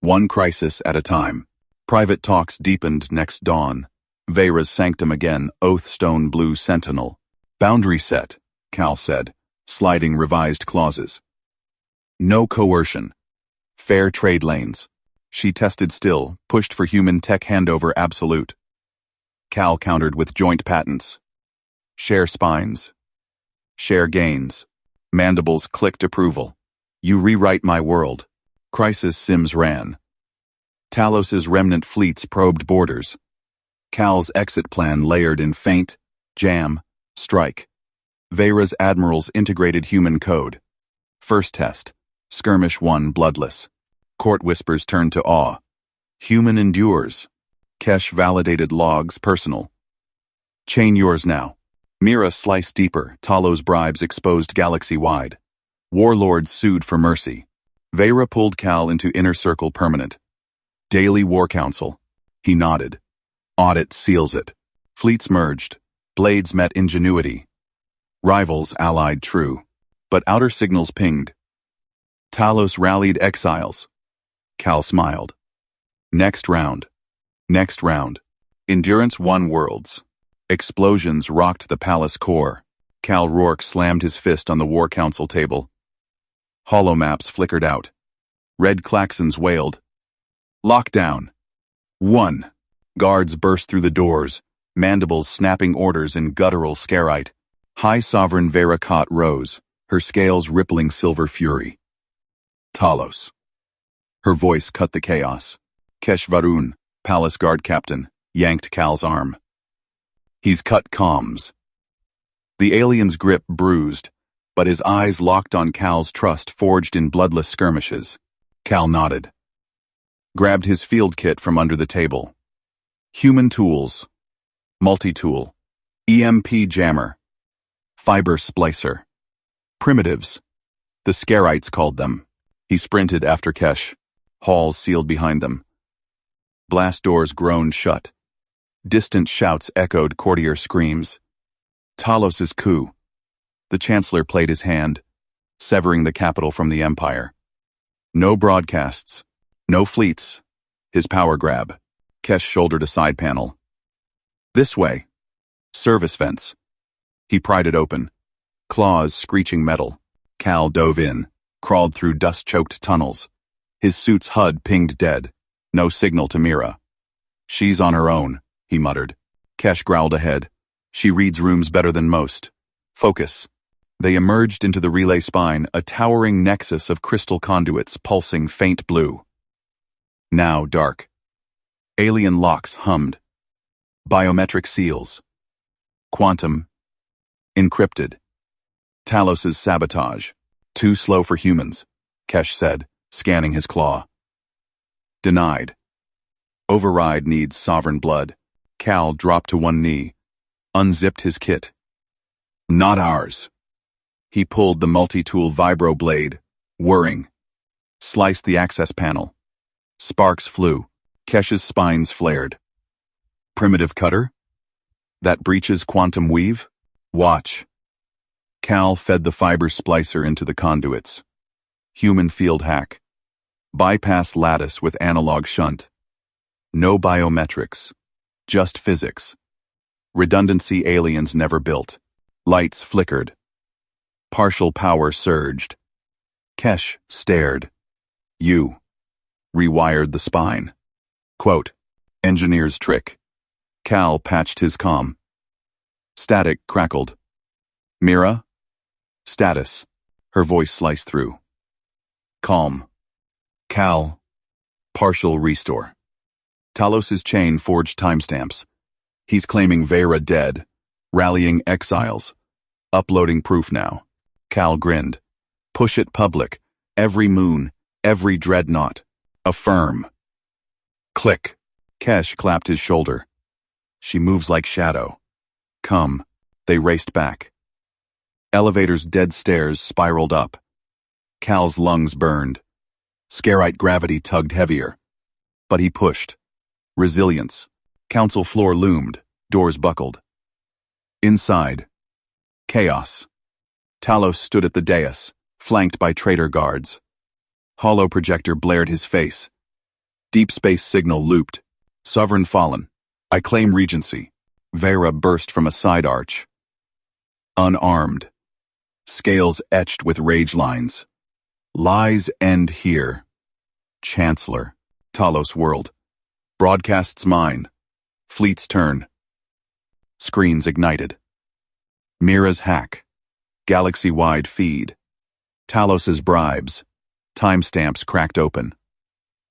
One crisis at a time. Private talks deepened next dawn. Vera's sanctum again, Oathstone Blue Sentinel. Boundary set, Cal said, sliding revised clauses. No coercion. Fair trade lanes. She tested still, pushed for human tech handover absolute. Cal countered with joint patents. Share spines. Share gains. Mandibles clicked approval. You rewrite my world. Crisis sims ran. Talos's remnant fleets probed borders. Cal's exit plan layered in feint, jam, strike. Vera's admirals integrated human code. First test. Skirmish 1 bloodless. Court whispers turned to awe. Human endures. Kesh validated logs personal. Chain yours now. Mira sliced deeper, Talos bribes exposed galaxy-wide. Warlords sued for mercy. Vera pulled Cal into inner circle permanent. Daily War Council. He nodded. Audit seals it. Fleets merged. Blades met ingenuity. Rivals allied true. But outer signals pinged. Talos rallied exiles. Cal smiled. Next round. Next round. Endurance won worlds. Explosions rocked the palace core. Cal Rourke slammed his fist on the War Council table. Holomaps flickered out. Red klaxons wailed. Lockdown. 1. Guards burst through the doors, mandibles snapping orders in guttural scarite. High Sovereign Vera Kot rose, her scales rippling silver fury. Talos. Her voice cut the chaos. Kesh Varun, palace guard captain, yanked Cal's arm. He's cut comms. The alien's grip bruised, but his eyes locked on Cal's trust forged in bloodless skirmishes. Cal nodded. Grabbed his field kit from under the table. Human tools. Multi-tool. EMP jammer. Fiber splicer. Primitives. The Scarites called them. He sprinted after Kesh. Halls sealed behind them. Blast doors groaned shut. Distant shouts echoed courtier screams. Talos's coup. The Chancellor played his hand, severing the capital from the Empire. No broadcasts. No fleets. His power grab. Kesh shouldered a side panel. This way. Service vents. He pried it open. Claws screeching metal. Cal dove in, crawled through dust-choked tunnels. His suit's HUD pinged dead. No signal to Mira. She's on her own, he muttered. Kesh growled ahead. She reads rooms better than most. Focus. They emerged into the relay spine, a towering nexus of crystal conduits pulsing faint blue. Now dark. Alien locks hummed. Biometric seals. Quantum. Encrypted. Talos's sabotage. Too slow for humans, Kesh said, scanning his claw. Denied. Override needs sovereign blood. Cal dropped to one knee, unzipped his kit. Not ours. He pulled the multi-tool vibro blade, whirring. Sliced the access panel. Sparks flew. Kesh's spines flared. Primitive cutter? That breaches quantum weave? Watch. Cal fed the fiber splicer into the conduits. Human field hack. Bypass lattice with analog shunt. No biometrics. Just physics. Redundancy aliens never built. Lights flickered. Partial power surged. Kesh stared. You. Rewired the spine. Quote, engineer's trick. Cal patched his comm. Static crackled. Mira? Status. Her voice sliced through. Calm. Cal. Partial restore. Talos's chain forged timestamps. He's claiming Vera dead, rallying exiles. Uploading proof now. Cal grinned. Push it public. Every moon, every dreadnought. Affirm. Click. Kesh clapped his shoulder. She moves like shadow. Come. They raced back. Elevator's dead stairs spiraled up. Cal's lungs burned. Scarite gravity tugged heavier. But he pushed. Resilience. Council floor loomed. Doors buckled. Inside. Chaos. Talos stood at the dais, flanked by traitor guards. Hollow projector blared his face. Deep space signal looped. Sovereign fallen. I claim regency. Vera burst from a side arch. Unarmed. Scales etched with rage lines. Lies end here. Chancellor. Talos world. Broadcasts mine. Fleets turn. Screens ignited. Mira's hack. Galaxy-wide feed. Talos's bribes. Timestamps cracked open.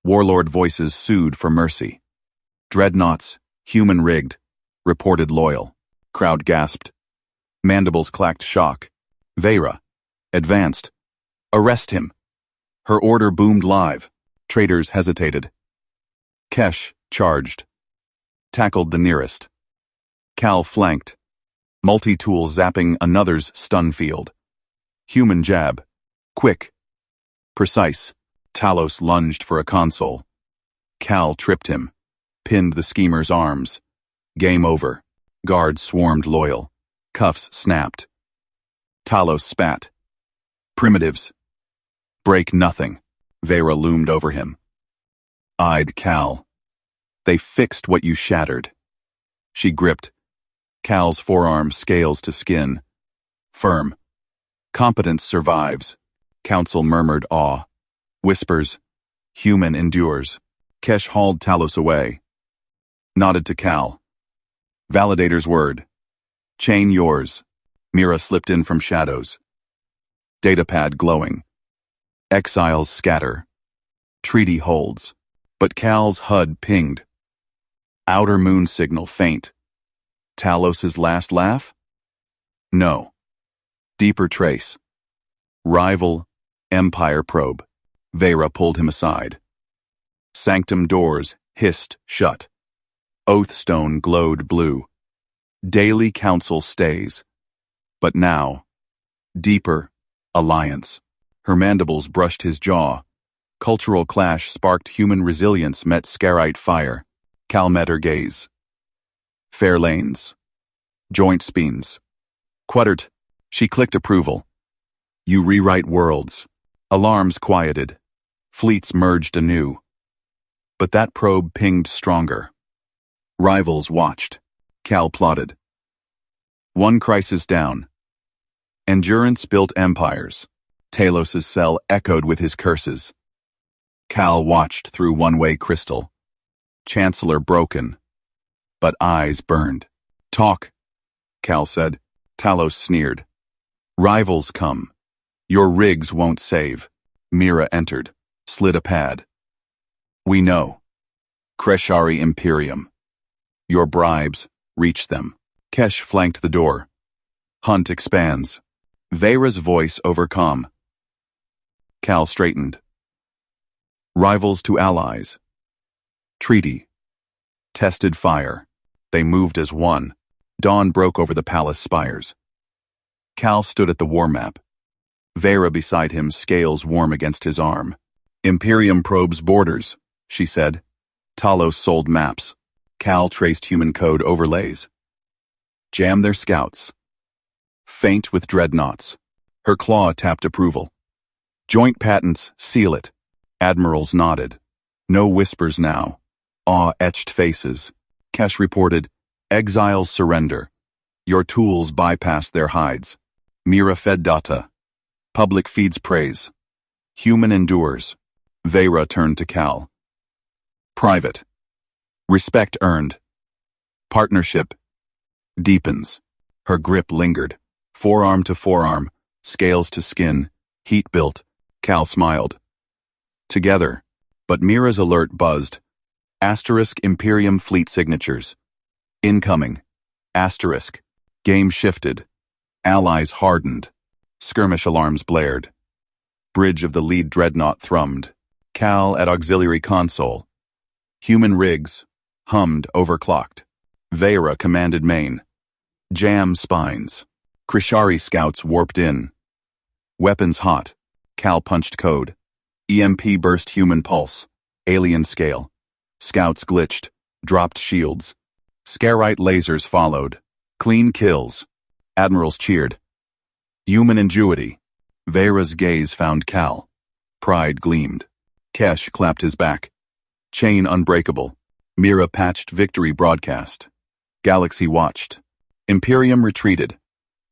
Warlord voices sued for mercy. Dreadnoughts, human-rigged, reported loyal. Crowd gasped. Mandibles clacked shock. Vera. Advanced. Arrest him. Her order boomed live. Traitors hesitated. Kesh charged. Tackled the nearest. Cal flanked. Multi-tool zapping another's stun field. Human jab. Quick. Precise. Talos lunged for a console. Cal tripped him. Pinned the schemer's arms. Game over. Guards swarmed loyal. Cuffs snapped. Talos spat. Primitives. Break nothing. Vera loomed over him. Eyed Cal. They fixed what you shattered. She gripped. Cal's forearm scales to skin. Firm. Competence survives. Council murmured awe. Whispers. Human endures. Kesh hauled Talos away. Nodded to Cal. Validator's word. Chain yours. Mira slipped in from shadows. Datapad glowing. Exiles scatter. Treaty holds. But Cal's HUD pinged. Outer moon signal faint. Talos's last laugh? No. Deeper trace. Rival, Empire probe. Vera pulled him aside. Sanctum doors hissed shut. Oathstone glowed blue. Daily council stays. But now, deeper, alliance. Her mandibles brushed his jaw. Cultural clash sparked human resilience met Scarite fire. Cal met her gaze. Fair lanes. Joint speens. Quaddert. She clicked approval. You rewrite worlds. Alarms quieted. Fleets merged anew. But that probe pinged stronger. Rivals watched. Cal plotted. One crisis down. Endurance built empires. Talos's cell echoed with his curses. Cal watched through one-way crystal. Chancellor broken. But eyes burned. Talk, Cal said. Talos sneered. Rivals come. Your rigs won't save. Mira entered. Slid a pad. We know. Kreshari Imperium. Your bribes, reach them. Kesh flanked the door. Hunt expands. Vera's voice overcome. Cal straightened. Rivals to allies. Treaty. Tested fire. They moved as one. Dawn broke over the palace spires. Cal stood at the war map. Vera beside him, scales warm against his arm. Imperium probes borders, she said. Talos sold maps. Cal traced human code overlays. Jam their scouts. Faint with dreadnoughts. Her claw tapped approval. Joint patents, seal it. Admirals nodded. No whispers now. Awe-etched faces. Kesh reported, exiles surrender. Your tools bypass their hides. Mira fed data. Public feeds praise. Human endures. Vera turned to Cal. Private. Respect earned. Partnership. Deepens. Her grip lingered. Forearm to forearm. Scales to skin. Heat built. Cal smiled. Together. But Mira's alert buzzed. Asterisk Imperium fleet signatures. Incoming. Asterisk. Game shifted. Allies hardened. Skirmish alarms blared. Bridge of the lead dreadnought thrummed. Cal at auxiliary console. Human rigs. Hummed, overclocked. Vera commanded main. Jam spines. Krishari scouts warped in. Weapons hot. Cal punched code. EMP burst human pulse. Alien scale. Scouts glitched. Dropped shields. Scarite lasers followed. Clean kills. Admirals cheered. Human ingenuity. Vera's gaze found Cal. Pride gleamed. Kesh clapped his back. Chain unbreakable. Mira patched victory broadcast. Galaxy watched. Imperium retreated.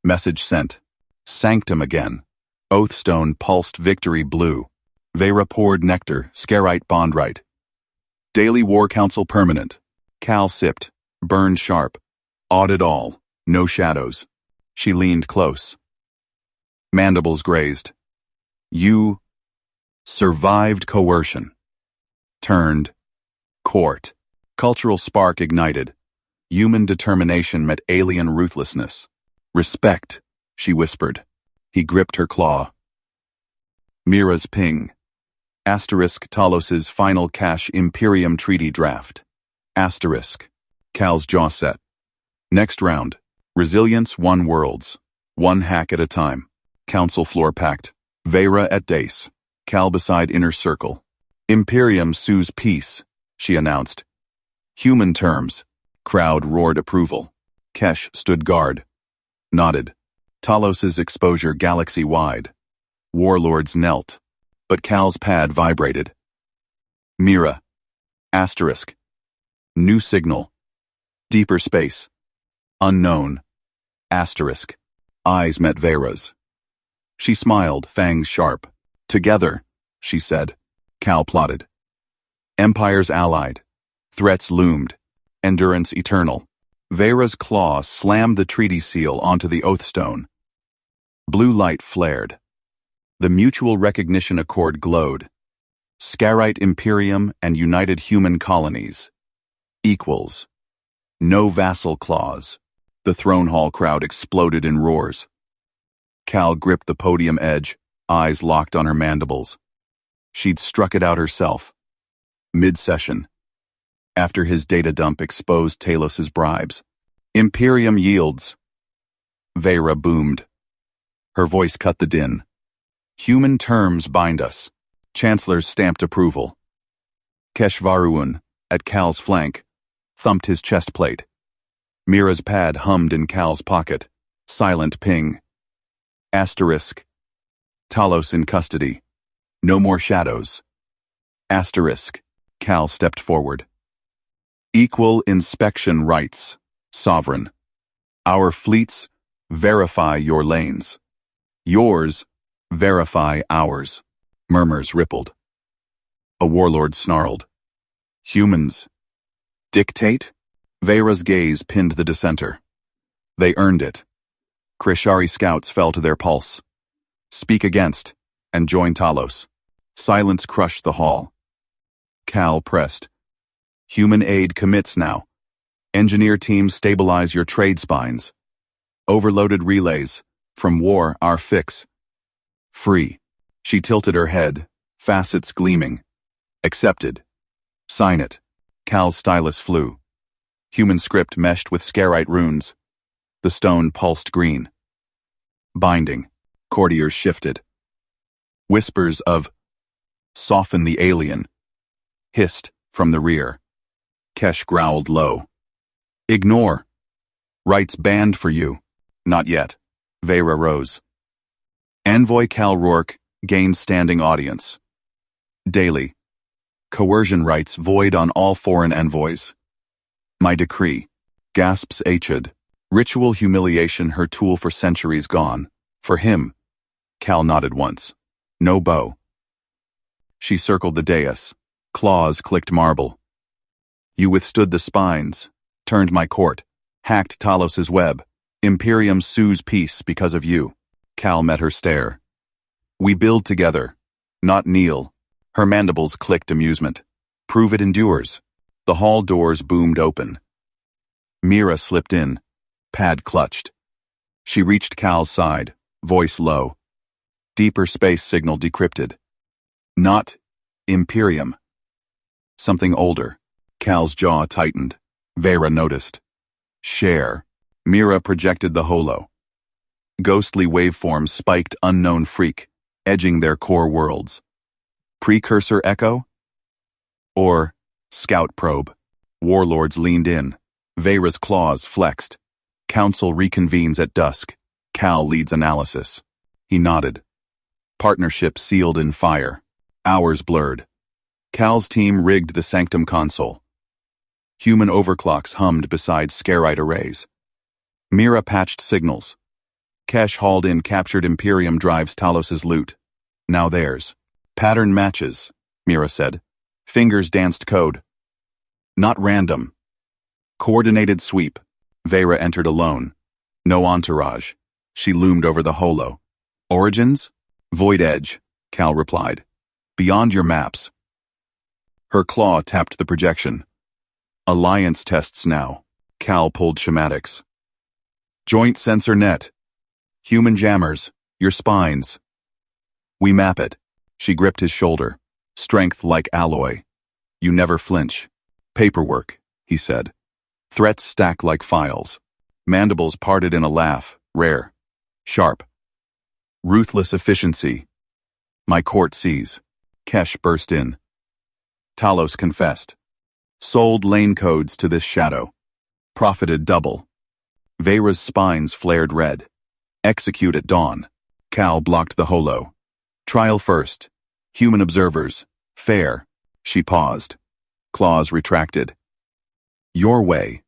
Message sent. Sanctum again. Oathstone pulsed victory blue. Vera poured nectar, Scarite bondrite. Daily War Council permanent. Cal sipped. Burned sharp. Awed all. No shadows. She leaned close. Mandibles grazed. You survived coercion. Turned. Court. Cultural spark ignited. Human determination met alien ruthlessness. Respect, she whispered. He gripped her claw. Mira's ping. Asterisk Talos's final cash Imperium treaty draft. Asterisk. Cal's jaw set. Next round. Resilience 1 worlds. 1 hack at a time. Council floor packed. Vera at Dace. Cal beside inner circle. Imperium sues peace, she announced. Human terms. Crowd roared approval. Kesh stood guard. Nodded. Talos's exposure galaxy-wide. Warlords knelt. But Cal's pad vibrated. Mira. Asterisk. New signal. Deeper space. Unknown. Asterisk. Eyes met Vera's. She smiled, fangs sharp. Together, she said. Cal plotted. Empires allied. Threats loomed. Endurance eternal. Vera's claw slammed the treaty seal onto the oathstone. Blue light flared. The mutual recognition accord glowed. Scarite Imperium and United Human Colonies. Equals. No vassal clause. The throne hall crowd exploded in roars. Cal gripped the podium edge, eyes locked on her mandibles. She'd struck it out herself. Mid-session. After his data dump exposed Talos's bribes. Imperium yields. Vera boomed. Her voice cut the din. Human terms bind us. Chancellors stamped approval. Keshvaruun, at Cal's flank, thumped his chest plate. Mira's pad hummed in Cal's pocket. Silent ping. Asterisk. Talos in custody. No more shadows. Asterisk. Cal stepped forward. Equal inspection rights. Sovereign. Our fleets verify your lanes. Yours verify ours. Murmurs rippled. A warlord snarled. Humans. Dictate? Vera's gaze pinned the dissenter. They earned it. Krishari scouts fell to their pulse. Speak against, and join Talos. Silence crushed the hall. Cal pressed. Human aid commits now. Engineer teams stabilize your trade spines. Overloaded relays. From war, our fix. Free. She tilted her head, facets gleaming. Accepted. Sign it. Cal's stylus flew. Human script meshed with Scarite runes. The stone pulsed green. Binding. Courtiers shifted. Whispers of soften the alien hissed from the rear. Kesh growled low. Ignore. Rights banned for you. Not yet. Vera rose. Envoy Cal Rourke gained standing audience. Daily. Coercion rights void on all foreign envoys. My decree. Gasps Achid. Ritual humiliation her tool for centuries gone. For him. Cal nodded once. No bow. She circled the dais. Claws clicked marble. You withstood the spines. Turned my court. Hacked Talos's web. Imperium sues peace because of you. Cal met her stare. We build together. Not kneel. Her mandibles clicked amusement. Prove it endures. The hall doors boomed open. Mira slipped in. Pad clutched. She reached Cal's side, voice low. Deeper space signal decrypted. Not Imperium. Something older. Cal's jaw tightened. Vera noticed. Share. Mira projected the holo. Ghostly waveforms spiked unknown freak, edging their core worlds. Precursor echo? Or scout probe. Warlords leaned in. Vera's claws flexed. Council reconvenes at dusk. Cal leads analysis. He nodded. Partnership sealed in fire. Hours blurred. Cal's team rigged the Sanctum console. Human overclocks hummed beside Scarite arrays. Mira patched signals. Kesh hauled in captured Imperium drives Talos's loot. Now theirs. Pattern matches, Mira said. Fingers danced code. Not random. Coordinated sweep. Vera entered alone. No entourage. She loomed over the holo. Origins? Void Edge, Cal replied. Beyond your maps. Her claw tapped the projection. Alliance tests now. Cal pulled schematics. Joint sensor net. Human jammers. Your spines. We map it. She gripped his shoulder. Strength like alloy. You never flinch. Paperwork, he said. Threats stack like files. Mandibles parted in a laugh, rare. Sharp. Ruthless efficiency. My court sees. Kesh burst in. Talos confessed. Sold lane codes to this shadow. Profited double. Vera's spines flared red. Execute at dawn. Cal blocked the holo. Trial first. Human observers. Fair. She paused. Claws retracted. Your way.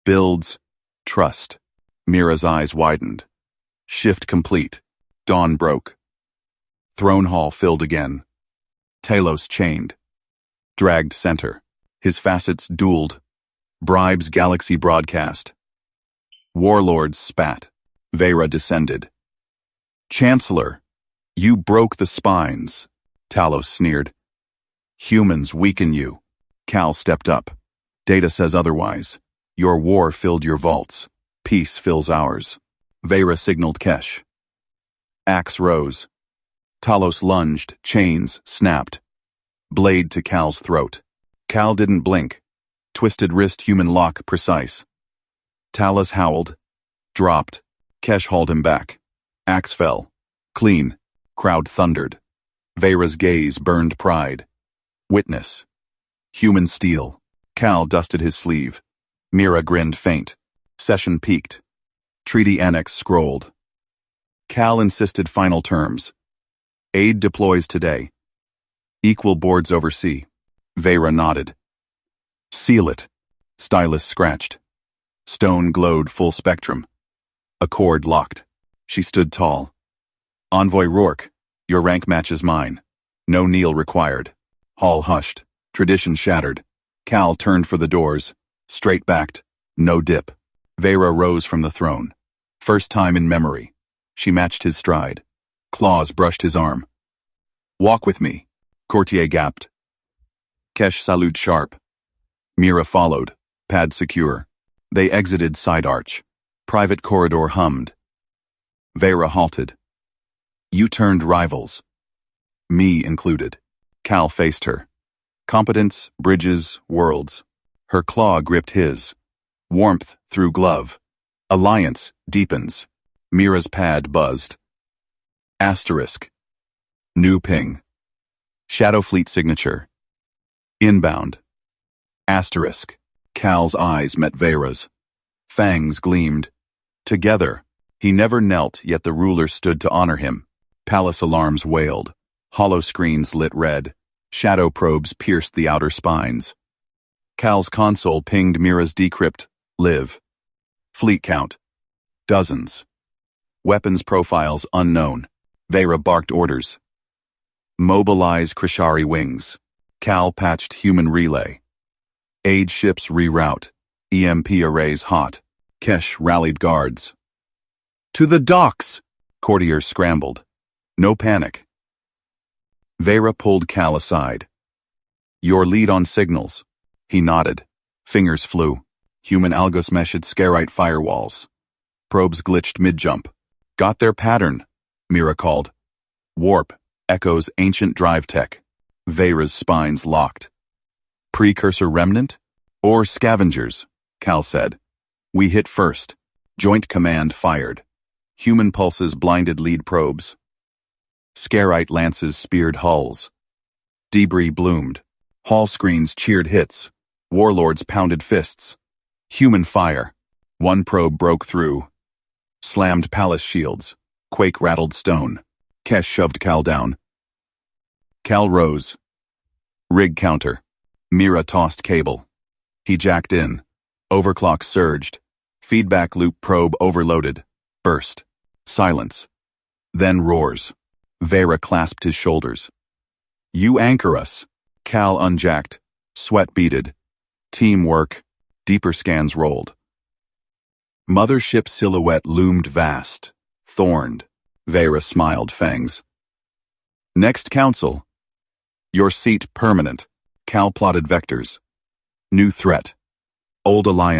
Builds. Trust. Mira's eyes widened. Shift complete. Dawn broke. Throne hall filled again. Talos chained. Dragged center. His facets dueled. Bribes galaxy broadcast. Warlords spat. Vera descended. Chancellor, you broke the spines, Talos sneered. Humans weaken you. Cal stepped up. Data says otherwise. Your war filled your vaults. Peace fills ours. Vera signaled Kesh. Axe rose. Talos lunged, chains snapped. Blade to Cal's throat. Cal didn't blink. Twisted wrist human lock precise. Talos howled. Dropped. Kesh hauled him back. Axe fell. Clean. Crowd thundered. Vera's gaze burned pride. Witness. Human steel. Cal dusted his sleeve. Mira grinned faint. Session peaked. Treaty Annex scrolled. Cal insisted final terms. Aid deploys today. Equal boards oversee. Vera nodded. Seal it. Stylus scratched. Stone glowed full spectrum. Accord locked. She stood tall. Envoy Rourke, your rank matches mine. No kneel required. Hall hushed. Tradition shattered. Cal turned for the doors. Straight-backed. No dip. Vera rose from the throne. First time in memory. She matched his stride. Claws brushed his arm. Walk with me. Courtier gapped. Kesh salute sharp. Mira followed. Pad secure. They exited side arch. Private corridor hummed. Vera halted. You turned rivals. Me included. Cal faced her. Competence, bridges, worlds. Her claw gripped his. Warmth through glove. Alliance deepens. Mira's pad buzzed. Asterisk. New ping. Shadow Fleet signature. Inbound. Asterisk. Cal's eyes met Vera's. Fangs gleamed. Together. He never knelt, yet the ruler stood to honor him. Palace alarms wailed. Hollow screens lit red. Shadow probes pierced the outer spines. Cal's console pinged Mira's decrypt. Live. Fleet count. Dozens. Weapons profiles unknown. Vera barked orders. Mobilize Krishari wings. Cal patched human relay. Aid ships reroute. EMP arrays hot. Kesh rallied guards. To the docks! Courtiers scrambled. No panic. Vera pulled Cal aside. Your lead on signals. He nodded. Fingers flew. Human algos meshed scarite firewalls. Probes glitched mid-jump. Got their pattern, Mira called. Warp echoes ancient drive tech. Vera's spines locked. Precursor remnant? Or scavengers, Cal said. We hit first. Joint command fired. Human pulses blinded lead probes. Scarite lances speared hulls. Debris bloomed. Hall screens cheered hits. Warlords pounded fists. Human fire. One probe broke through. Slammed palace shields. Quake rattled stone. Kesh shoved Cal down. Cal rose. Rig counter. Mira tossed cable. He jacked in. Overclock surged. Feedback loop probe overloaded. Burst. Silence. Then roars. Vera clasped his shoulders. You anchor us. Cal unjacked. Sweat beaded. Teamwork. Deeper scans rolled. Mothership silhouette loomed vast. Thorned. Vera smiled fangs. Next council. Your seat permanent. Cal plotted vectors. New threat. Old alliance.